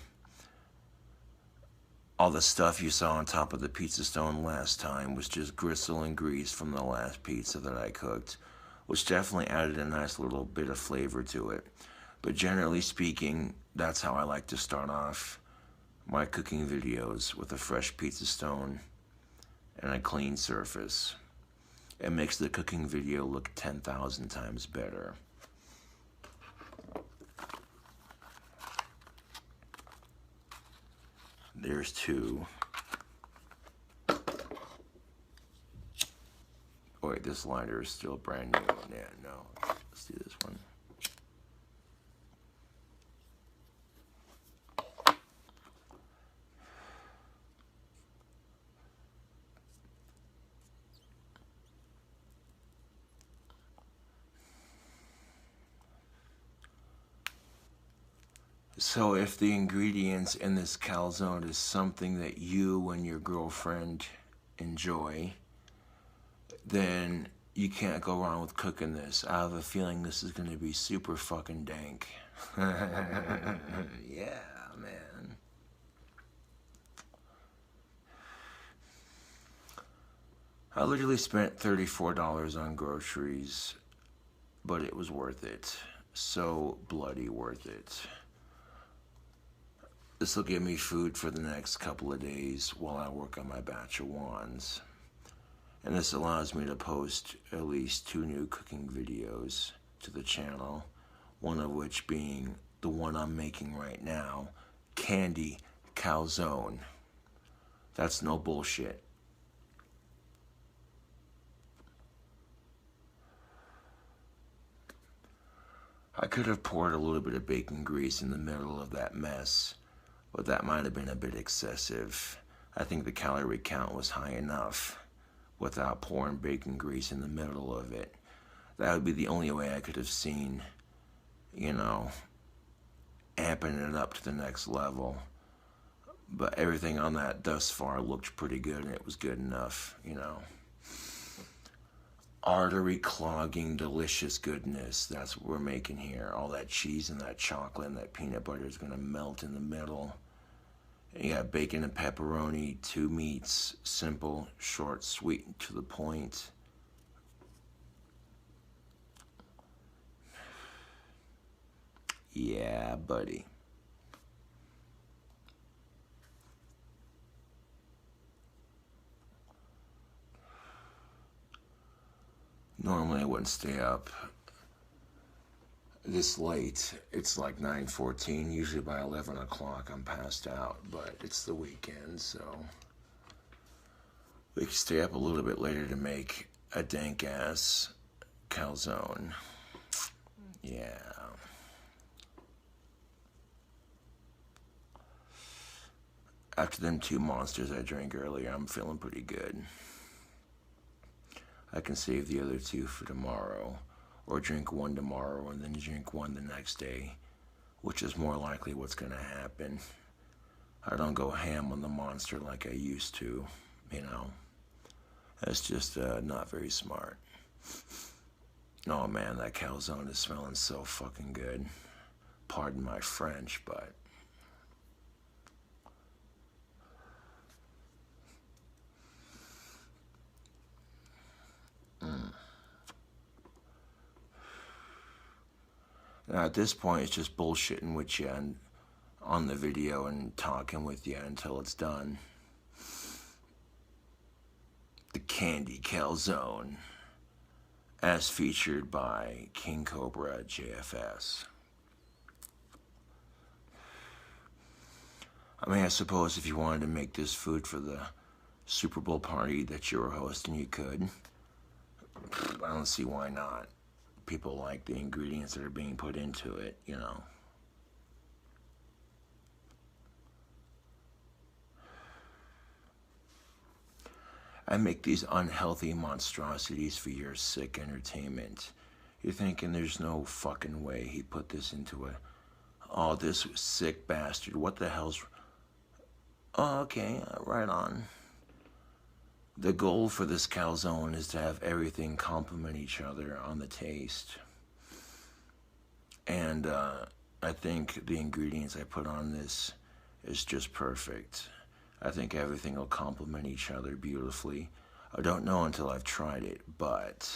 All the stuff you saw on top of the pizza stone last time was just gristle and grease from the last pizza that I cooked, which definitely added a nice little bit of flavor to it. But generally speaking, that's how I like to start off my cooking videos, with a fresh pizza stone and a clean surface. It makes the cooking video look 10,000 times better. There's two. Oh wait, this lighter is still brand new. Yeah, no. Let's do this one. So if the ingredients in this calzone is something that you and your girlfriend enjoy, then you can't go wrong with cooking this. I have a feeling this is going to be super fucking dank. Yeah, man. I literally spent $34 on groceries, but it was worth it. So bloody worth it. This will give me food for the next couple of days while I work on my batch of wands. And this allows me to post at least 2 new cooking videos to the channel, one of which being the one I'm making right now, candy calzone. That's no bullshit. I could have poured a little bit of bacon grease in the middle of that mess, but that might have been a bit excessive. I think the calorie count was high enough without pouring bacon grease in the middle of it. That would be the only way I could have seen, you know, amping it up to the next level. But everything on that thus far looked pretty good, and it was good enough, you know. Artery clogging delicious goodness, that's what we're making here. All that cheese and that chocolate and that peanut butter is going to melt in the middle. And you got bacon and pepperoni, 2 meats, simple, short, sweet, and to the point. Yeah, buddy. Normally I wouldn't stay up this late. It's like 9:14. Usually by 11 o'clock I'm passed out, but it's the weekend, so we can stay up a little bit later to make a dank ass calzone. Yeah. After them 2 monsters I drank earlier, I'm feeling pretty good. I can save the other 2 for tomorrow, or drink 1 tomorrow and then drink 1 the next day, which is more likely what's going to happen. I don't go ham on the monster like I used to, you know. That's just not very smart. Oh man, that calzone is smelling so fucking good. Pardon my French, but now at this point, it's just bullshitting with you and on the video and talking with you until it's done. The candy calzone, as featured by KINGCOBRAJFS. I mean, I suppose if you wanted to make this food for the Super Bowl party that you were hosting, you could. I don't see why not. People like the ingredients that are being put into it, you know. I make these unhealthy monstrosities for your sick entertainment. You're thinking there's no fucking way he put this into a... Oh, this sick bastard. What the hell's... Oh, okay, right on. The goal for this calzone is to have everything complement each other on the taste. And I think the ingredients I put on this is just perfect. I think everything will complement each other beautifully. I don't know until I've tried it, but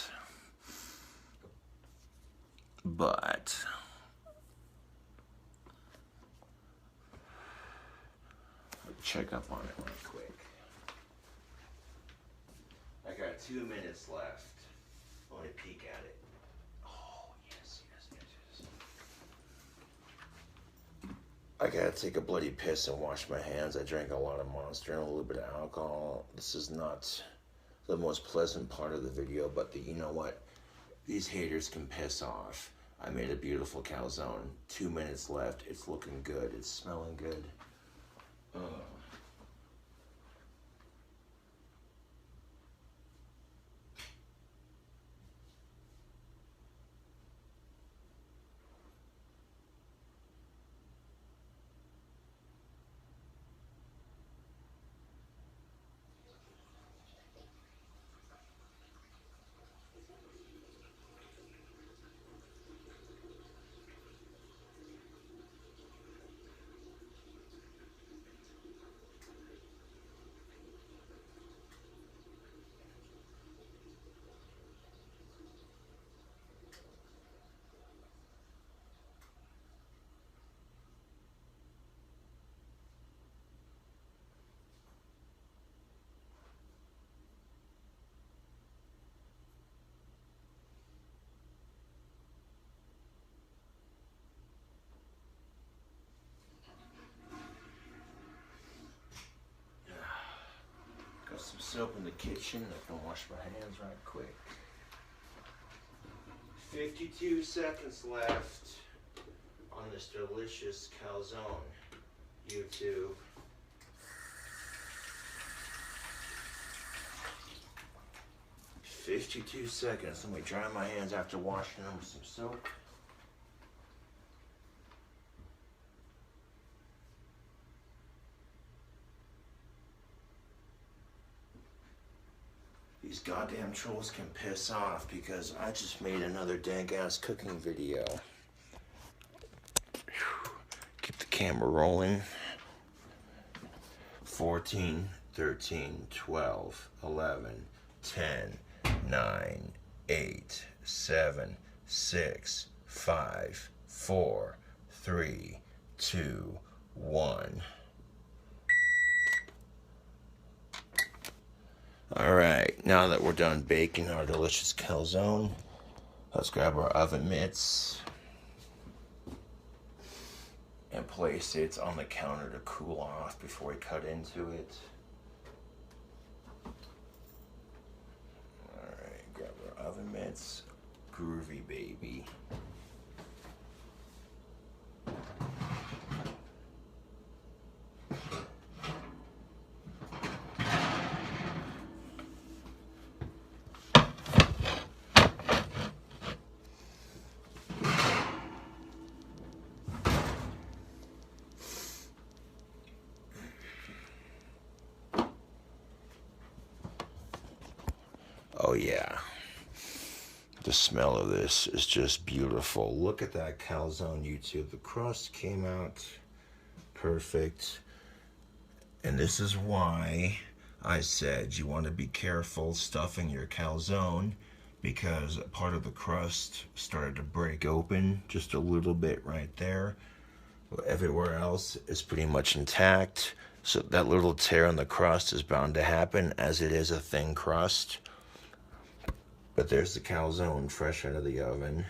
check up on it real quick. I got 2 minutes left. I want to peek at it. Oh, yes. I gotta take a bloody piss and wash my hands. I drank a lot of Monster and a little bit of alcohol. This is not the most pleasant part of the video, but you know what? These haters can piss off. I made a beautiful calzone. 2 minutes left. It's looking good. It's smelling good. Got some soap in the kitchen. I can wash my hands right quick. 52 seconds left on this delicious calzone, YouTube. "52 seconds. Let me dry my hands after washing them with some soap. These goddamn trolls can piss off because I just made another dank-ass cooking video. Keep the camera rolling. 14, 13, 12, 11, 10, 9, 8, 7, 6, 5, 4, 3, 2, 1. Alright, now that we're done baking our delicious calzone, let's grab our oven mitts and place it on the counter to cool off before we cut into it. Alright, grab our oven mitts. Groovy, baby. Oh yeah, the smell of this is just beautiful. Look at that calzone, YouTube. The crust came out perfect. And this is why I said you want to be careful stuffing your calzone, because part of the crust started to break open just a little bit right there. Everywhere else is pretty much intact. So that little tear in the crust is bound to happen, as it is a thin crust. But there's the calzone fresh out of the oven.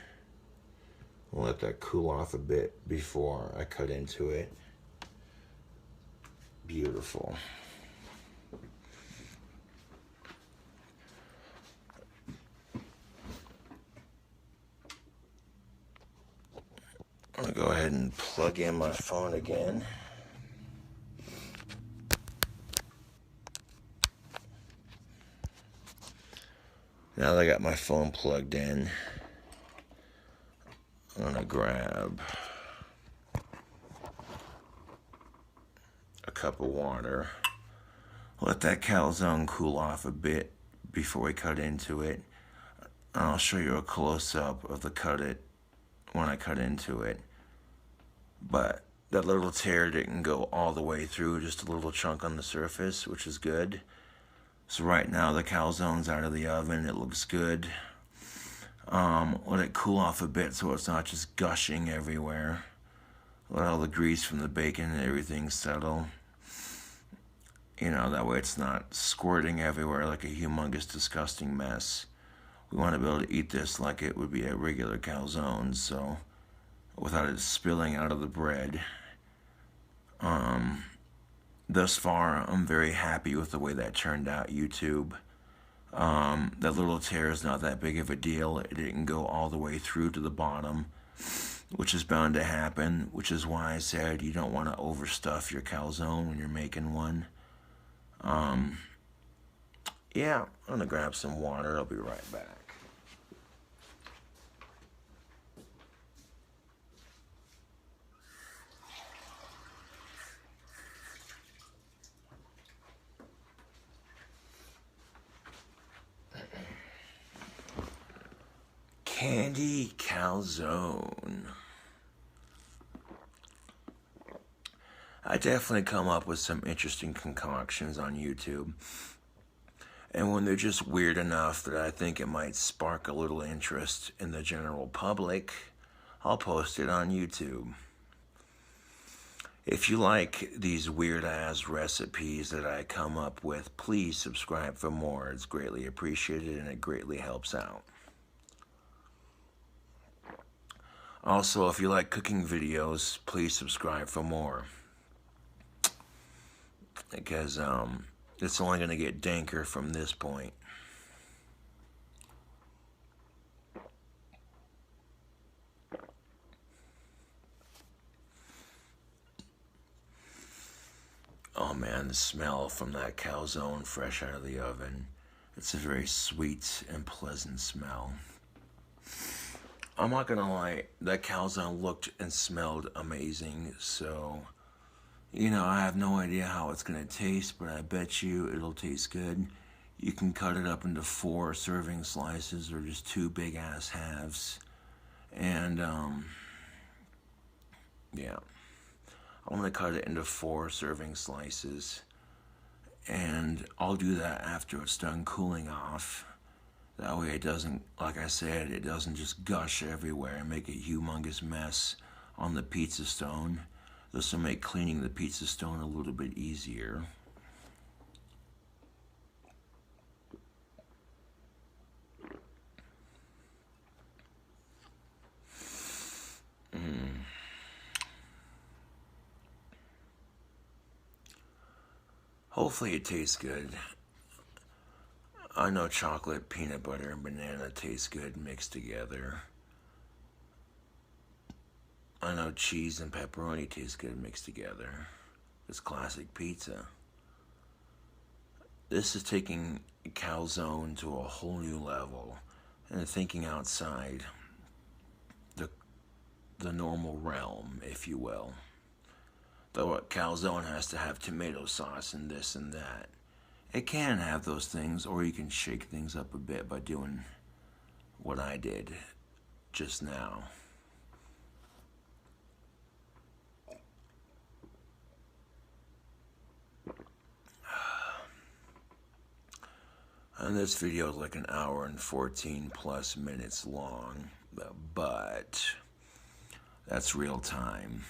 I'll let that cool off a bit before I cut into it. Beautiful. I'm gonna go ahead and plug in my phone again. Now that I got my phone plugged in, I'm gonna grab a cup of water. Let that calzone cool off a bit before we cut into it. I'll show you a close-up of the cut it when I cut into it. But that little tear didn't go all the way through, just a little chunk on the surface, which is good. So right now the calzone's out of the oven. It looks good. Let it cool off a bit so it's not just gushing everywhere. Let all the grease from the bacon and everything settle. You know, that way it's not squirting everywhere like a humongous, disgusting mess. We want to be able to eat this like it would be a regular calzone, so without it spilling out of the bread. Thus far, I'm very happy with the way that turned out, YouTube. That little tear is not that big of a deal. It didn't go all the way through to the bottom, which is bound to happen, which is why I said you don't want to overstuff your calzone when you're making one. Yeah, I'm going to grab some water. I'll be right back. Candy calzone. I definitely come up with some interesting concoctions on YouTube. And when they're just weird enough that I think it might spark a little interest in the general public, I'll post it on YouTube. If you like these weird-ass recipes that I come up with, please subscribe for more. It's greatly appreciated and it greatly helps out. Also, if you like cooking videos, please subscribe for more. Because it's only going to get danker from this point. Oh man, the smell from that calzone fresh out of the oven. It's a very sweet and pleasant smell. I'm not gonna lie, that calzone looked and smelled amazing, so, you know, I have no idea how it's gonna taste, but I bet you it'll taste good. You can cut it up into 4 serving slices or just 2 big ass halves. And, yeah. I'm gonna cut it into 4 serving slices. And I'll do that after it's done cooling off. That way it doesn't, like I said, it doesn't just gush everywhere and make a humongous mess on the pizza stone. This will make cleaning the pizza stone a little bit easier. Hopefully it tastes good. I know chocolate, peanut butter, and banana taste good mixed together. I know cheese and pepperoni taste good mixed together. It's classic pizza. This is taking calzone to a whole new level and thinking outside the normal realm, if you will. Though calzone has to have tomato sauce and this and that. It can have those things, or you can shake things up a bit by doing what I did just now. And this video is like an hour and 14 plus minutes long, but that's real time.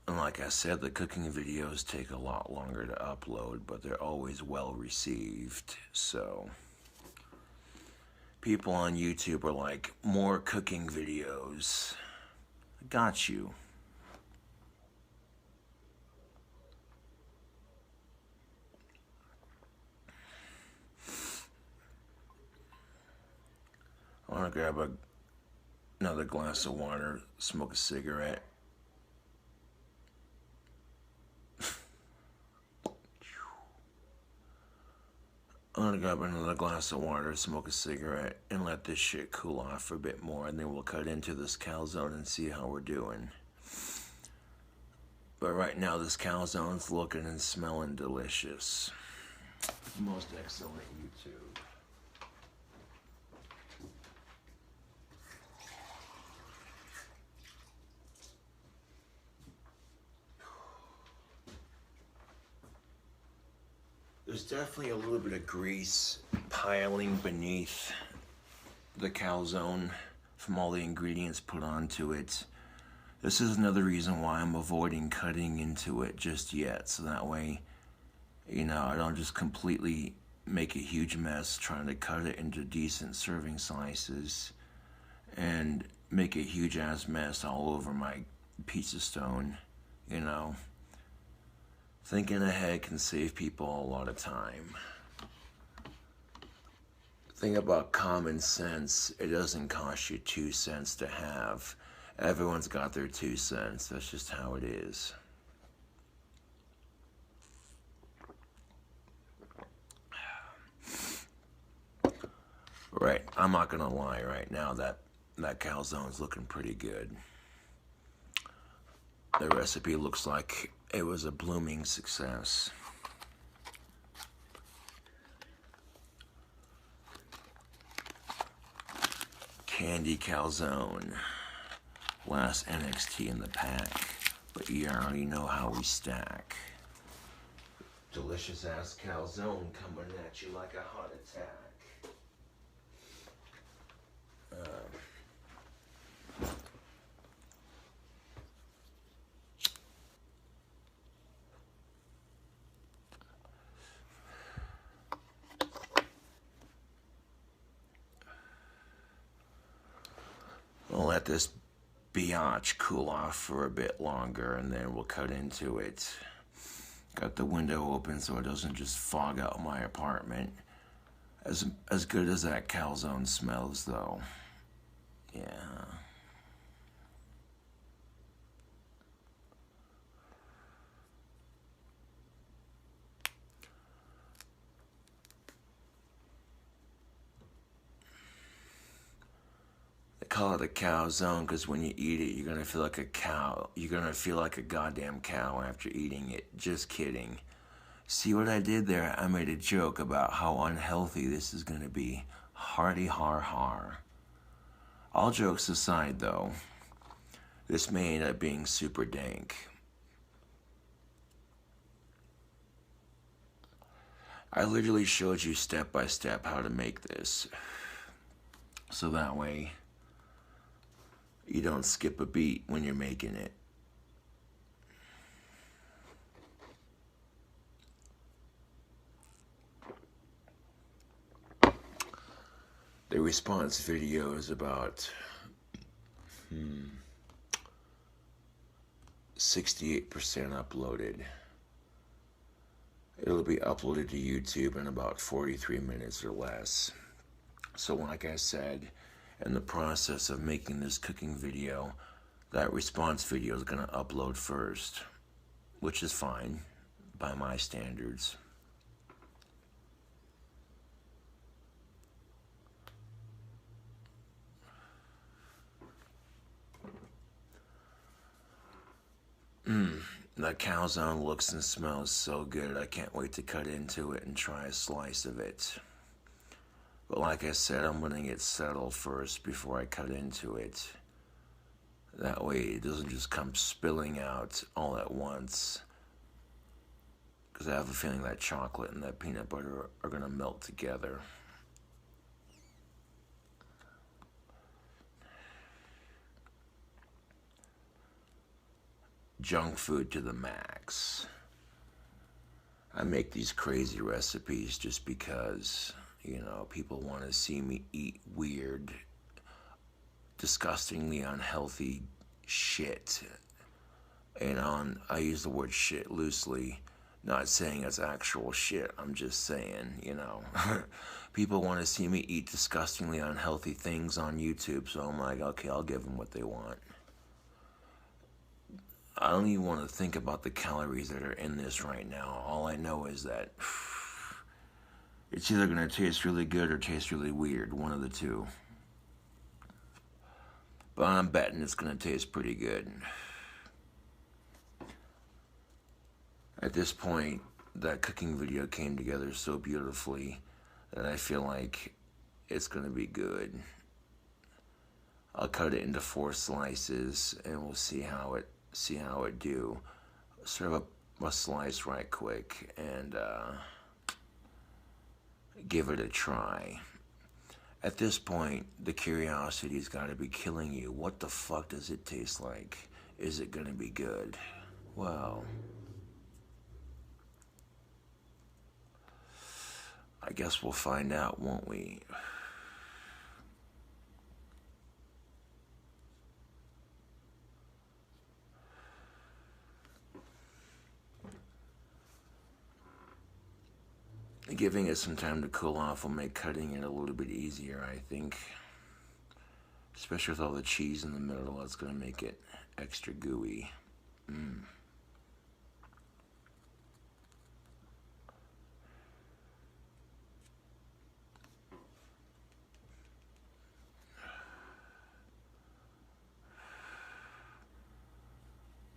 And like I said, the cooking videos take a lot longer to upload, but they're always well received. So people on YouTube are like, more cooking videos. Got you. I want to grab another glass of water, smoke a cigarette. I'm gonna grab another glass of water, smoke a cigarette, and let this shit cool off a bit more, and then we'll cut into this calzone and see how we're doing. But right now, this calzone's looking and smelling delicious. Most excellent YouTube. There's definitely a little bit of grease piling beneath the calzone from all the ingredients put onto it. This is another reason why I'm avoiding cutting into it just yet, so that way, you know, I don't just completely make a huge mess trying to cut it into decent serving slices and make a huge ass mess all over my pizza stone, you know. Thinking ahead can save people a lot of time. Thing about common sense, it doesn't cost you 2 cents to have. Everyone's got their 2 cents. That's just how it is. Right, I'm not gonna lie right now, that calzone's looking pretty good. The recipe looks like it was a blooming success. Candy calzone. Last NXT in the pack, but you already know how we stack. Delicious ass calzone coming at you like a heart attack. We'll let this biatch cool off for a bit longer and then we'll cut into it. Got the window open so it doesn't just fog out my apartment. As good as that calzone smells though. Yeah. Call it a calzone because when you eat it, you're gonna feel like a cow. You're gonna feel like a goddamn cow after eating it. Just kidding. See what I did there? I made a joke about how unhealthy this is gonna be. Hardy har har. All jokes aside though, this may end up being super dank. I literally showed you step by step how to make this. So that way, you don't skip a beat when you're making it. The response video is about 68% uploaded. It'll be uploaded to YouTube in about 43 minutes or less. So like I said, in the process of making this cooking video, that response video is going to upload first, which is fine by my standards. That calzone looks and smells so good. I can't wait to cut into it and try a slice of it. But like I said, I'm letting it settle first before I cut into it. That way it doesn't just come spilling out all at once. Because I have a feeling that chocolate and that peanut butter are going to melt together. Junk food to the max. I make these crazy recipes just because, you know, people want to see me eat weird, disgustingly unhealthy shit. You know, and I use the word shit loosely, not saying it's actual shit. I'm just saying, you know, people want to see me eat disgustingly unhealthy things on YouTube, so I'm like, okay, I'll give them what they want. I don't even want to think about the calories that are in this right now. All I know is that it's either going to taste really good or taste really weird, one of the two. But I'm betting it's going to taste pretty good. At this point, that cooking video came together so beautifully that I feel like it's gonna be good. I'll cut it into 4 slices and we'll see how it do. Serve up a slice right quick and give it a try. At this point, the curiosity's got to be killing you. What the fuck does it taste like? Is it gonna be good? Well, I guess we'll find out, won't we? Giving it some time to cool off will make cutting it a little bit easier, I think. Especially with all the cheese in the middle, it's going to make it extra gooey.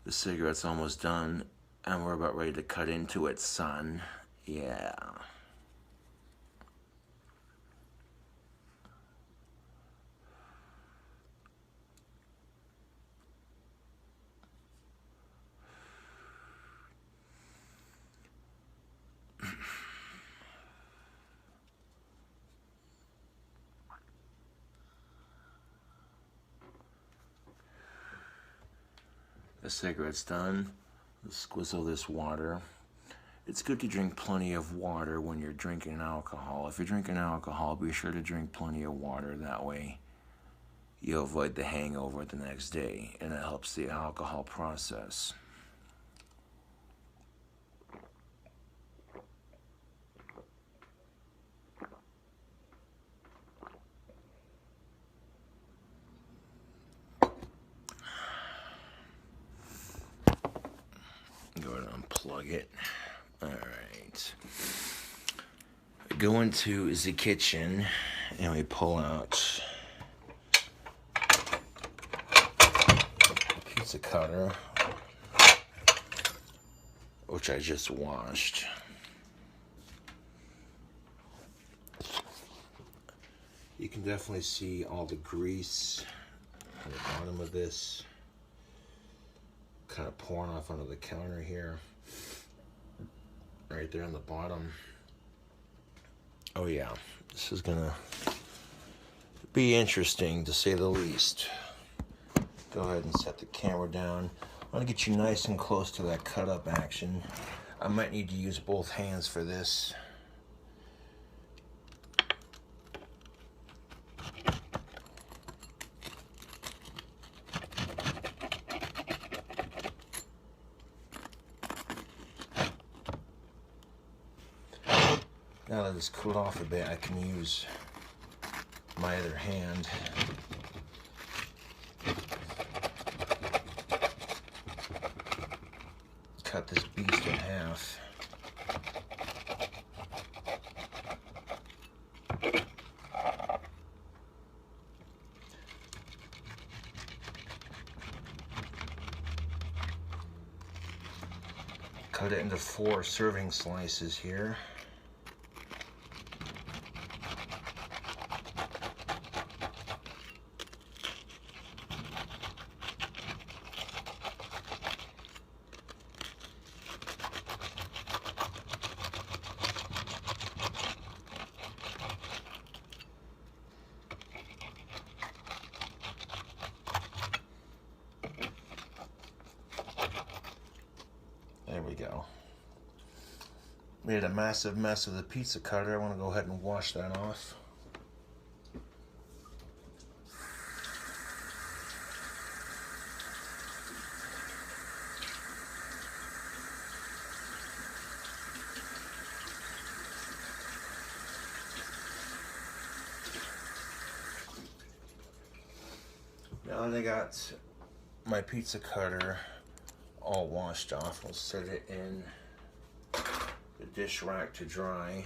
The cigarette's almost done, and we're about ready to cut into it, son. Yeah. The cigarette's done. Let's squizzle this water. It's good to drink plenty of water when you're drinking alcohol. If you're drinking alcohol, be sure to drink plenty of water. That way you'll avoid the hangover the next day, and it helps the alcohol process. Go ahead and unplug it. Alright. Go into the kitchen and we pull out a pizza cutter, which I just washed. You can definitely see all the grease on the bottom of this, kind of pouring off onto the counter here, right there on the bottom. Oh yeah, this is gonna be interesting to say the least. Go ahead and set the camera down. I want to get you nice and close to that cut up action. I might need to use both hands for this. Now that it's cooled off a bit, I can use my other hand. Cut this beast in half. Cut it into 4 serving slices here. There we go. Made a massive mess of the pizza cutter. I want to go ahead and wash that off. Now that I got my pizza cutter all washed off, we'll set it in the dish rack to dry.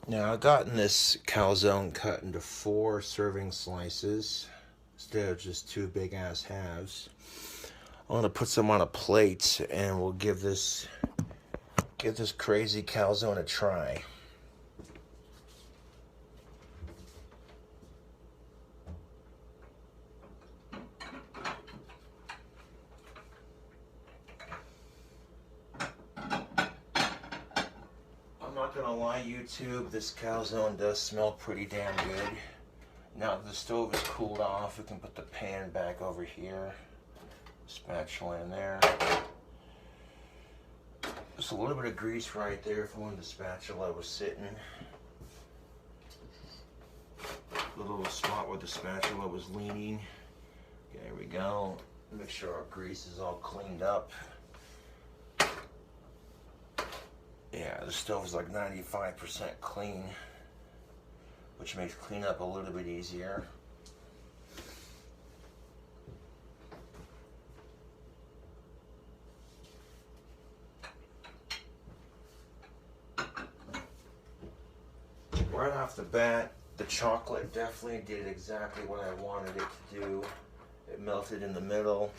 Now I've gotten this calzone cut into 4 serving slices instead of just 2 big ass halves. I'm gonna put some on a plate and we'll give this give this crazy calzone a try. I'm not gonna lie, YouTube, this calzone does smell pretty damn good. Now that the stove is cooled off, we can put the pan back over here. Spatula in there. Just a little bit of grease right there from when the spatula was sitting. The little spot where the spatula was leaning. There we go. Make sure our grease is all cleaned up. Yeah, the stove is like 95% clean, which makes cleanup a little bit easier. Right off the bat, the chocolate definitely did exactly what I wanted it to do. It melted in the middle.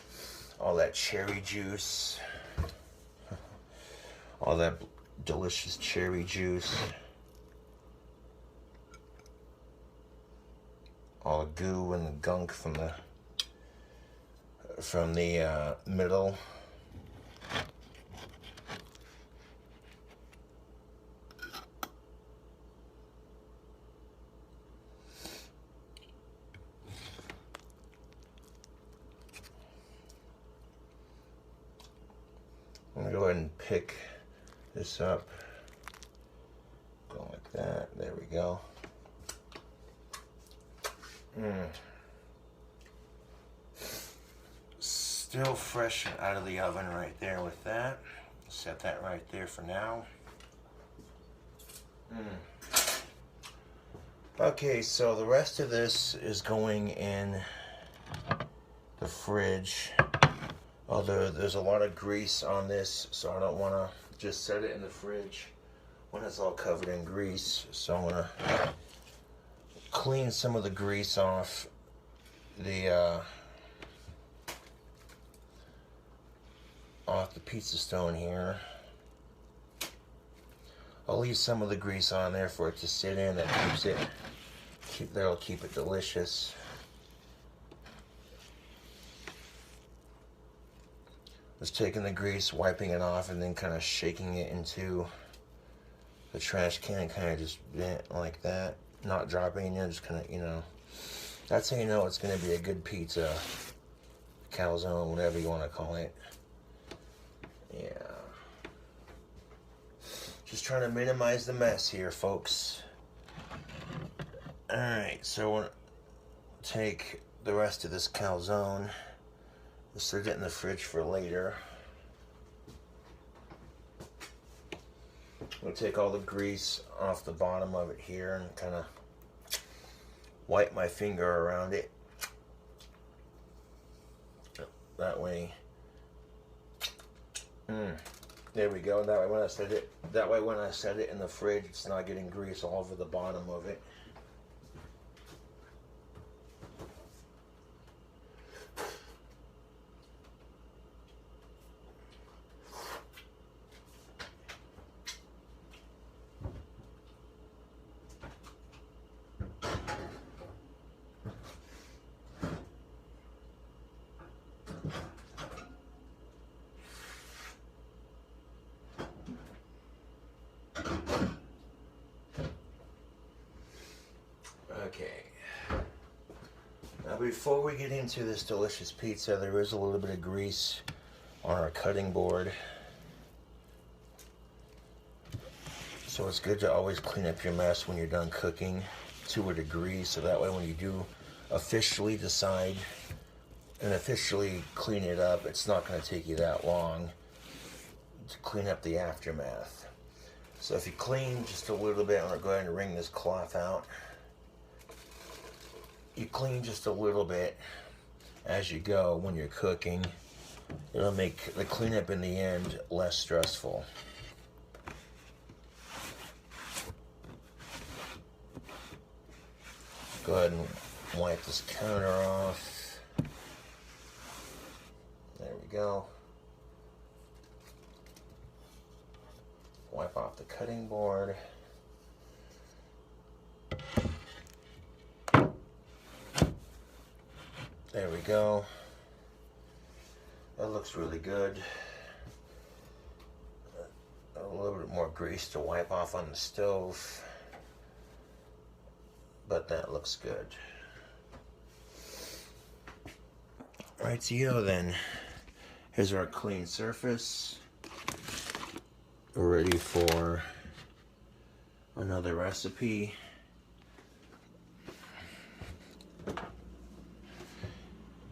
All that cherry juice. All that delicious cherry juice. All the goo and the gunk from the middle. I'm gonna go ahead and pick this up. Go like that. There we go. Still fresh out of the oven right there with that. Set that right there for now. Okay, so the rest of this is going in the fridge. Although there's a lot of grease on this, so I don't want to just set it in the fridge when it's all covered in grease. So I'm going to clean some of the grease off the pizza stone here. I'll leave some of the grease on there for it to sit in. That'll keep it delicious. Just taking the grease, wiping it off, and then kind of shaking it into the trash can, kind of just like that. Not dropping it in, just kind of, you know. That's how you know it's going to be a good pizza. Calzone, whatever you want to call it. Yeah. Just trying to minimize the mess here, folks. Alright, so we'll take the rest of this calzone. We'll set it in the fridge for later. We'll take all the grease off the bottom of it here and kind of wipe my finger around it. That way. There we go. That way when I set it in the fridge, it's not getting grease all over the bottom of it. Okay. Now before we get into this delicious pizza, there is a little bit of grease on our cutting board. So it's good to always clean up your mess when you're done cooking to a degree, so that way when you do officially decide and officially clean it up, it's not going to take you that long to clean up the aftermath. So if you clean just a little bit, I'm going to go ahead and wring this cloth out. You clean just a little bit as you go when you're cooking. It'll make the cleanup in the end less stressful. Go ahead and wipe this counter off. There we go. wipe off the cutting board. There we go. That looks really good. A little bit more grease to wipe off on the stove, but that looks good. Rightio then. Here's our clean surface. We're ready for another recipe.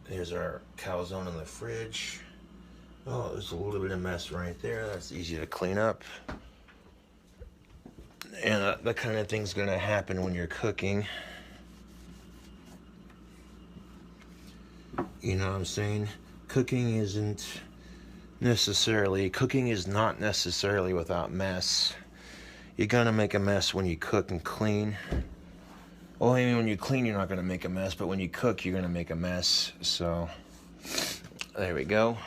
Here's our calzone in the fridge. Oh, there's a little bit of mess right there. That's easy to clean up. And that kind of thing's gonna happen when you're cooking. You know what I'm saying? Cooking is not necessarily without mess. You're gonna make a mess when you cook and clean. Well, I mean, when you clean, you're not gonna make a mess, but when you cook, you're gonna make a mess. So, there we go.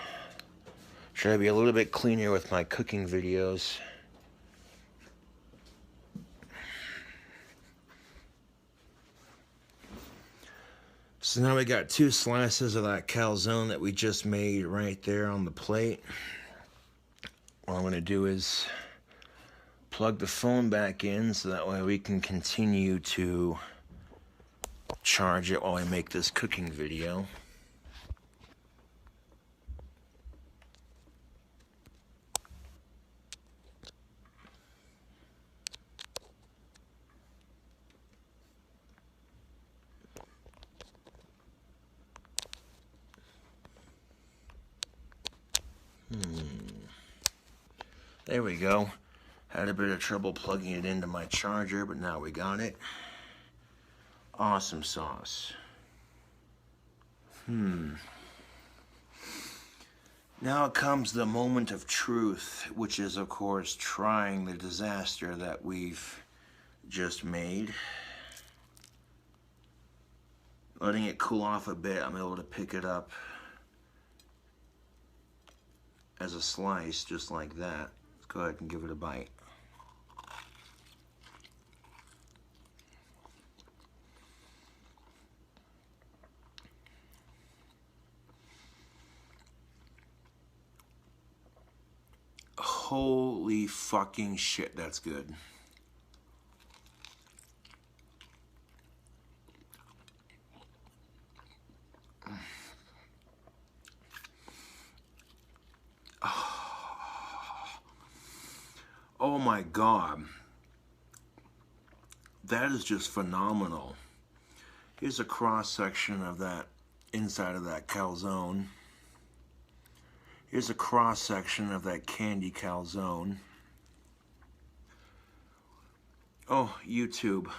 Try to be a little bit cleaner with my cooking videos. So now we got 2 slices of that calzone that we just made right there on the plate. What I'm gonna do is plug the phone back in so that way we can continue to charge it while I make this cooking video. There we go. Had a bit of trouble plugging it into my charger, but now we got it. Awesome sauce. Now comes the moment of truth, which is, of course, trying the disaster that we've just made. Letting it cool off a bit, I'm able to pick it up as a slice, just like that. Let's go ahead and give it a bite. Holy fucking shit, that's good. Oh my God. That is just phenomenal. Here's a cross section of that inside of that calzone. Here's a cross section of that candy calzone. Oh, YouTube.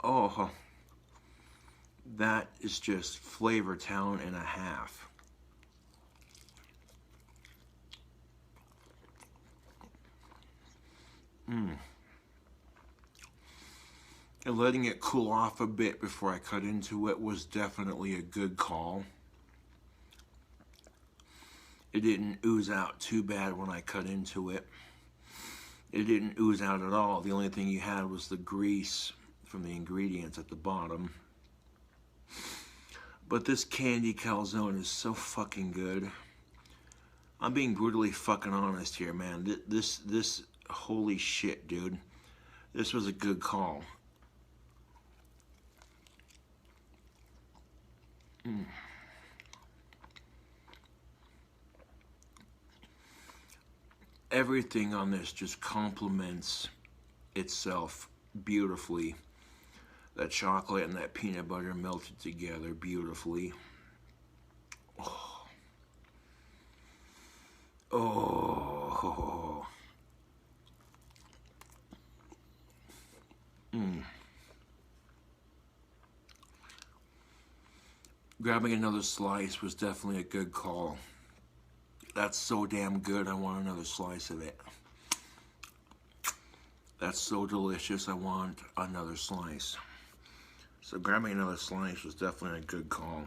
Oh, that is just Flavor Town and a half. And letting it cool off a bit before I cut into it was definitely a good call. It didn't ooze out too bad when I cut into it. It didn't ooze out at all. The only thing you had was the grease from the ingredients at the bottom. But this candy calzone is so fucking good. I'm being brutally fucking honest here, man. This holy shit, dude. This was a good call. Everything on this just complements itself beautifully. That chocolate and that peanut butter melted together beautifully. Oh. Oh. Grabbing another slice was definitely a good call. That's so damn good, I want another slice of it. That's so delicious, I want another slice. So grabbing another slice was definitely a good call.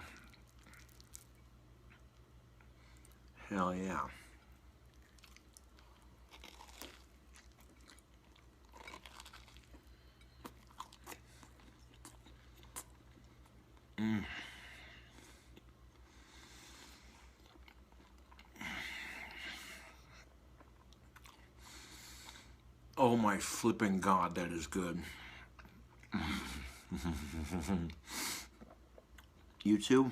Hell yeah. Oh my flipping God, that is good. YouTube,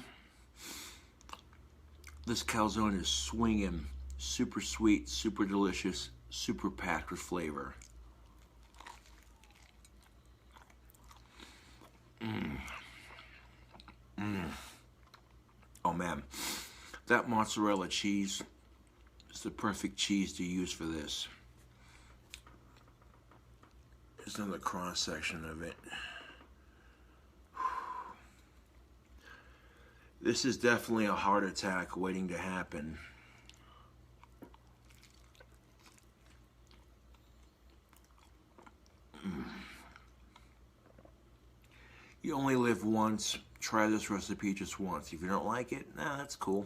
this calzone is swinging. Super sweet, super delicious, super packed with flavor. Oh man, that mozzarella cheese is the perfect cheese to use for this. Here's another cross section of it. This is definitely a heart attack waiting to happen. You only live once. Try this recipe just once. If you don't like it, nah, that's cool.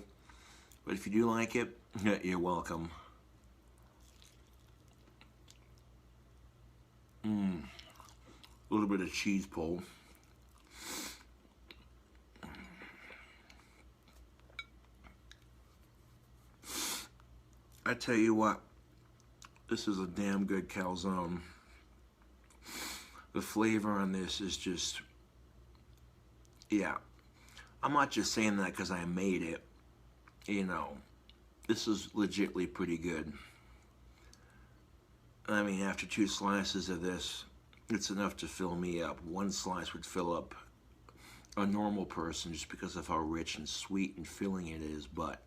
But if you do like it, you're welcome. A little bit of cheese pull. I tell you what, this is a damn good calzone. The flavor on this is just, yeah. I'm not just saying that because I made it. You know, this is legitly pretty good. I mean, after 2 slices of this, it's enough to fill me up. 1 slice would fill up a normal person just because of how rich and sweet and filling it is, but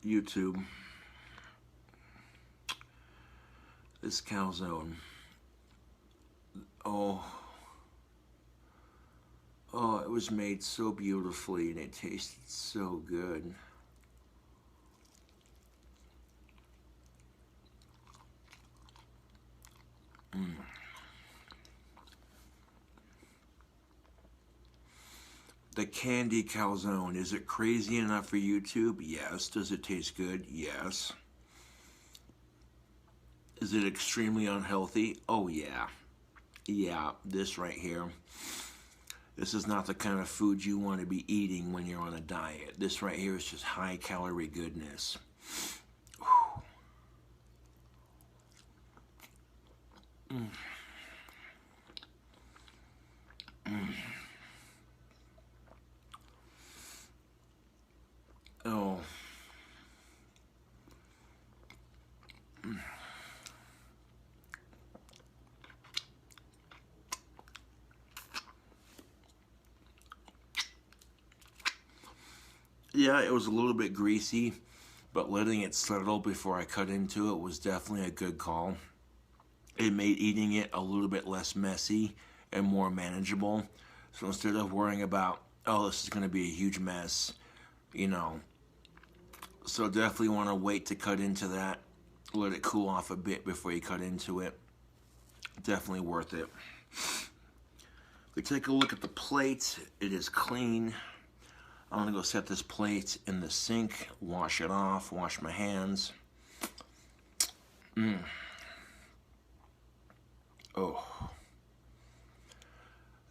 YouTube, this calzone, oh, it was made so beautifully and it tasted so good. The candy calzone, is it crazy enough for YouTube? Yes. Does it taste good? Yes. Is it extremely unhealthy? Oh yeah. Yeah, this right here. This is not the kind of food you want to be eating when you're on a diet. This right here is just high calorie goodness. Oh. Yeah, it was a little bit greasy, but letting it settle before I cut into it was definitely a good call. It made eating it a little bit less messy and more manageable. So instead of worrying about, oh, this is going to be a huge mess, you know. So definitely want to wait to cut into that. Let it cool off a bit before you cut into it. Definitely worth it. If we take a look at the plate, it is clean. I'm gonna go set this plate in the sink, wash it off, wash my hands. Oh.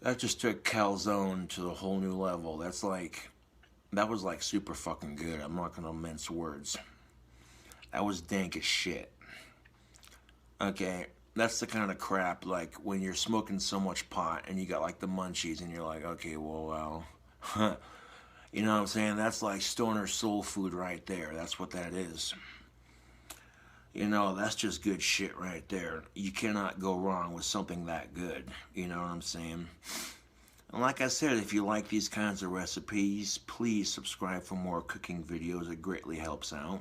That just took calzone to the whole new level. That was like super fucking good. I'm not gonna mince words. That was dank as shit. Okay, that's the kind of crap, like when you're smoking so much pot and you got like the munchies and you're like, okay, well, you know what I'm saying? That's like stoner soul food right there. That's what that is. You know, that's just good shit right there. You cannot go wrong with something that good. You know what I'm saying? And like I said, if you like these kinds of recipes, please subscribe for more cooking videos. It greatly helps out.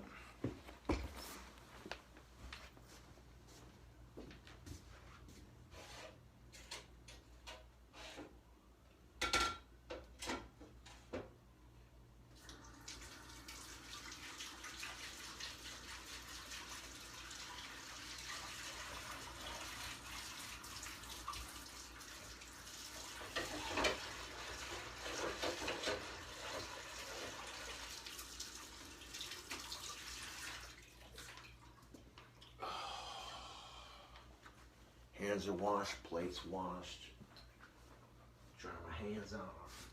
Hands are washed, plates washed. Dry my hands off.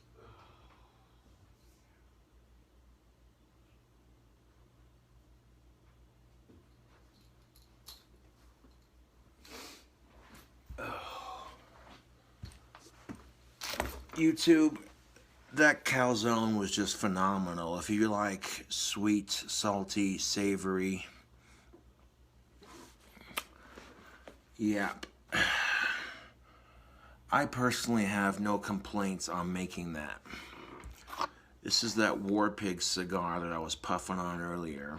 YouTube, that calzone was just phenomenal. If you like sweet, salty, savory, yeah. I personally have no complaints on making that. This is that War Pig cigar that I was puffing on earlier.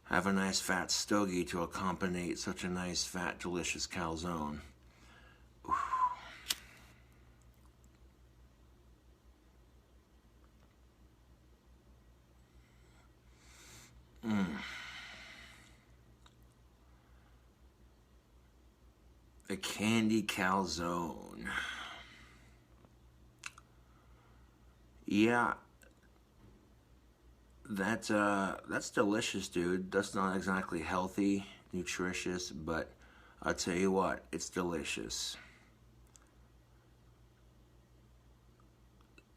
Have a nice fat stogie to accompany such a nice fat delicious calzone. A candy calzone. Yeah, that's delicious, dude. That's not exactly healthy, nutritious, but I'll tell you what, it's delicious.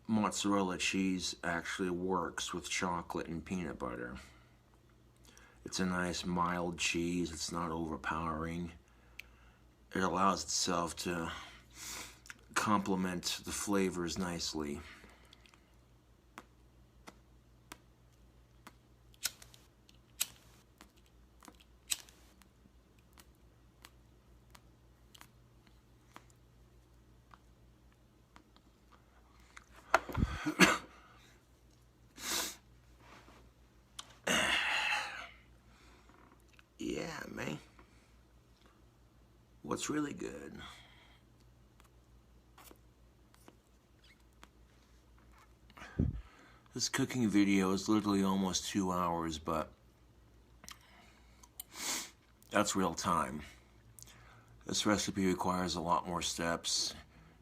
Mozzarella cheese actually works with chocolate and peanut butter. It's a nice mild cheese. It's not overpowering. It allows itself to complement the flavors nicely. Yeah, man. What's really good? This cooking video is literally almost 2 hours, but that's real time. This recipe requires a lot more steps.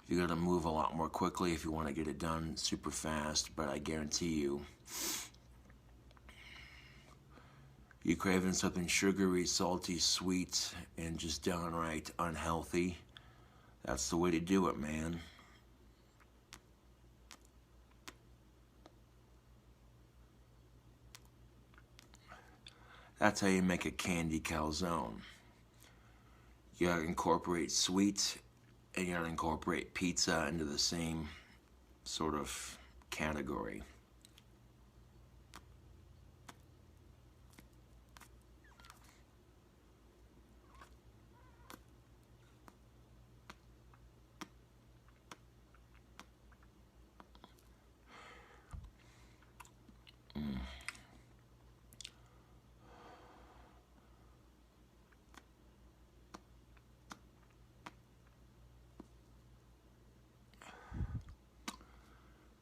You gotta move a lot more quickly if you want to get it done super fast, but I guarantee you, you're craving something sugary, salty, sweet, and just downright unhealthy, that's the way to do it, man. That's how you make a candy calzone. You gotta incorporate sweet, and you gotta incorporate pizza into the same sort of category.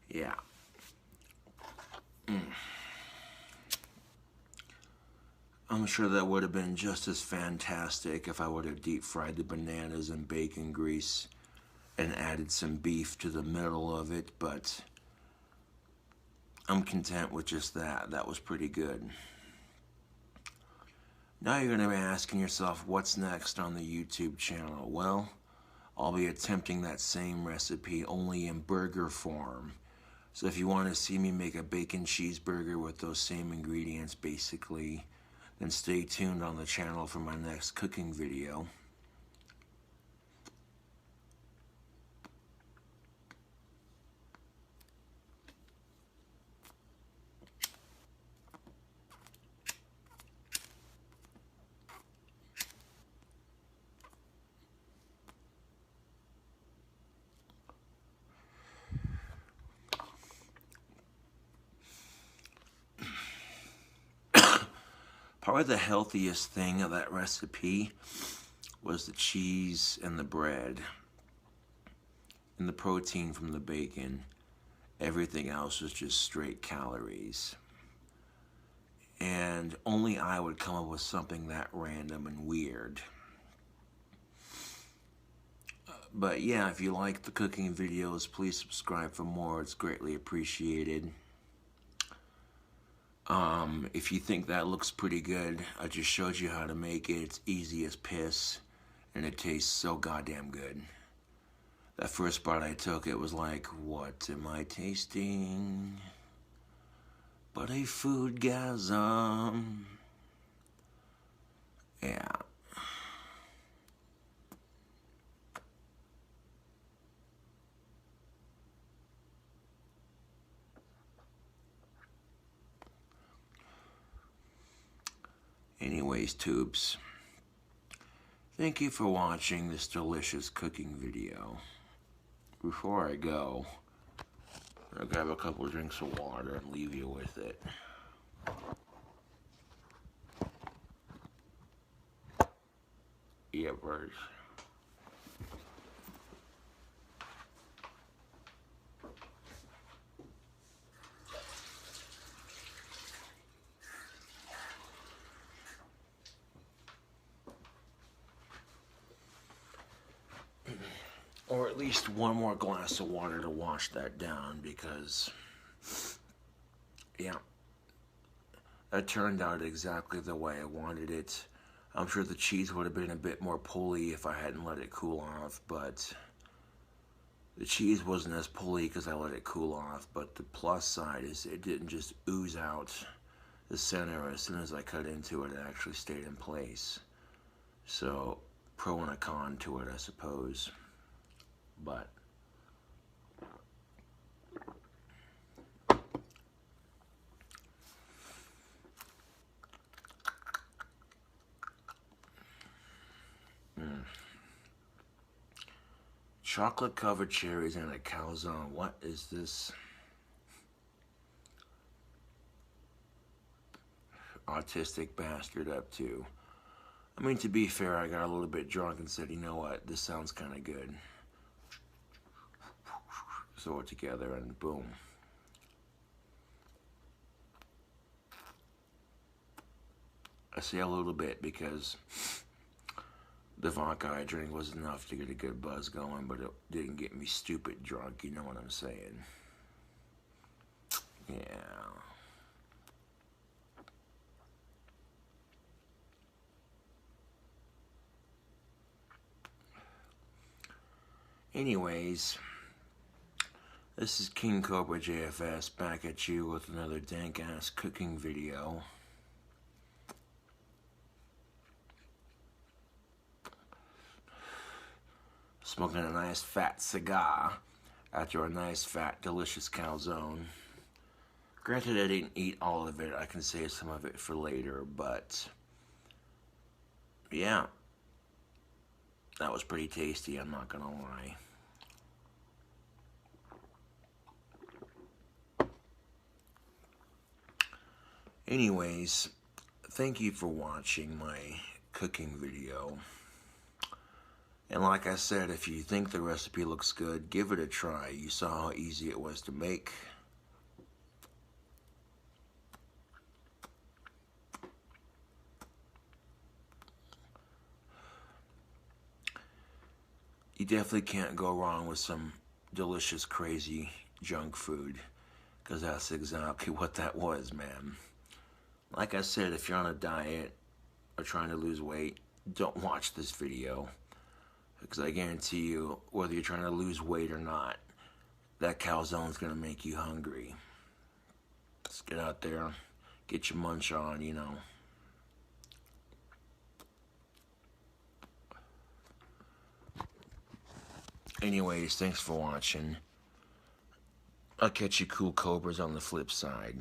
Yeah. I'm sure that would have been just as fantastic if I would have deep fried the bananas in bacon grease and added some beef to the middle of it, but I'm content with just that. That was pretty good. Now you're going to be asking yourself, what's next on the YouTube channel? Well, I'll be attempting that same recipe only in burger form. So if you want to see me make a bacon cheeseburger with those same ingredients basically, then stay tuned on the channel for my next cooking video. Probably the healthiest thing of that recipe was the cheese and the bread and the protein from the bacon. Everything else was just straight calories. And only I would come up with something that random and weird. But yeah, if you like the cooking videos, please subscribe for more. It's greatly appreciated. If you think that looks pretty good, I just showed you how to make it. It's easy as piss, and it tastes so goddamn good. That first bite I took, it was like, what am I tasting? But a foodgasm. Yeah. Anyways, tubes, thank you for watching this delicious cooking video. Before I go, I'll grab a couple of drinks of water and leave you with it. Yeah, birds. Or at least one more glass of water to wash that down, because, yeah, that turned out exactly the way I wanted it. I'm sure the cheese would have been a bit more pulley if I hadn't let it cool off, but the cheese wasn't as pulley because I let it cool off. But the plus side is it didn't just ooze out the center. As soon as I cut into it, it actually stayed in place. So, pro and a con to it, I suppose. But chocolate covered cherries and a calzone. What is this autistic bastard up to? I mean, to be fair, I got a little bit drunk and said, you know what, this sounds kind of good. Throw it together and boom. I say a little bit because the vodka I drank was enough to get a good buzz going, but it didn't get me stupid drunk, you know what I'm saying? Yeah. Anyways, this is KINGCOBRAJFS back at you with another dank-ass cooking video. Smoking a nice fat cigar after a nice fat delicious calzone. Granted, I didn't eat all of it. I can save some of it for later, but yeah, that was pretty tasty, I'm not gonna lie. Anyways, thank you for watching my cooking video. And like I said, if you think the recipe looks good, give it a try. You saw how easy it was to make. You definitely can't go wrong with some delicious, crazy junk food, because that's exactly what that was, man. Like I said, if you're on a diet or trying to lose weight, don't watch this video, because I guarantee you, whether you're trying to lose weight or not, that calzone's gonna make you hungry. Let's get out there, get your munch on, you know. Anyways, thanks for watching. I'll catch you cool cobras on the flip side.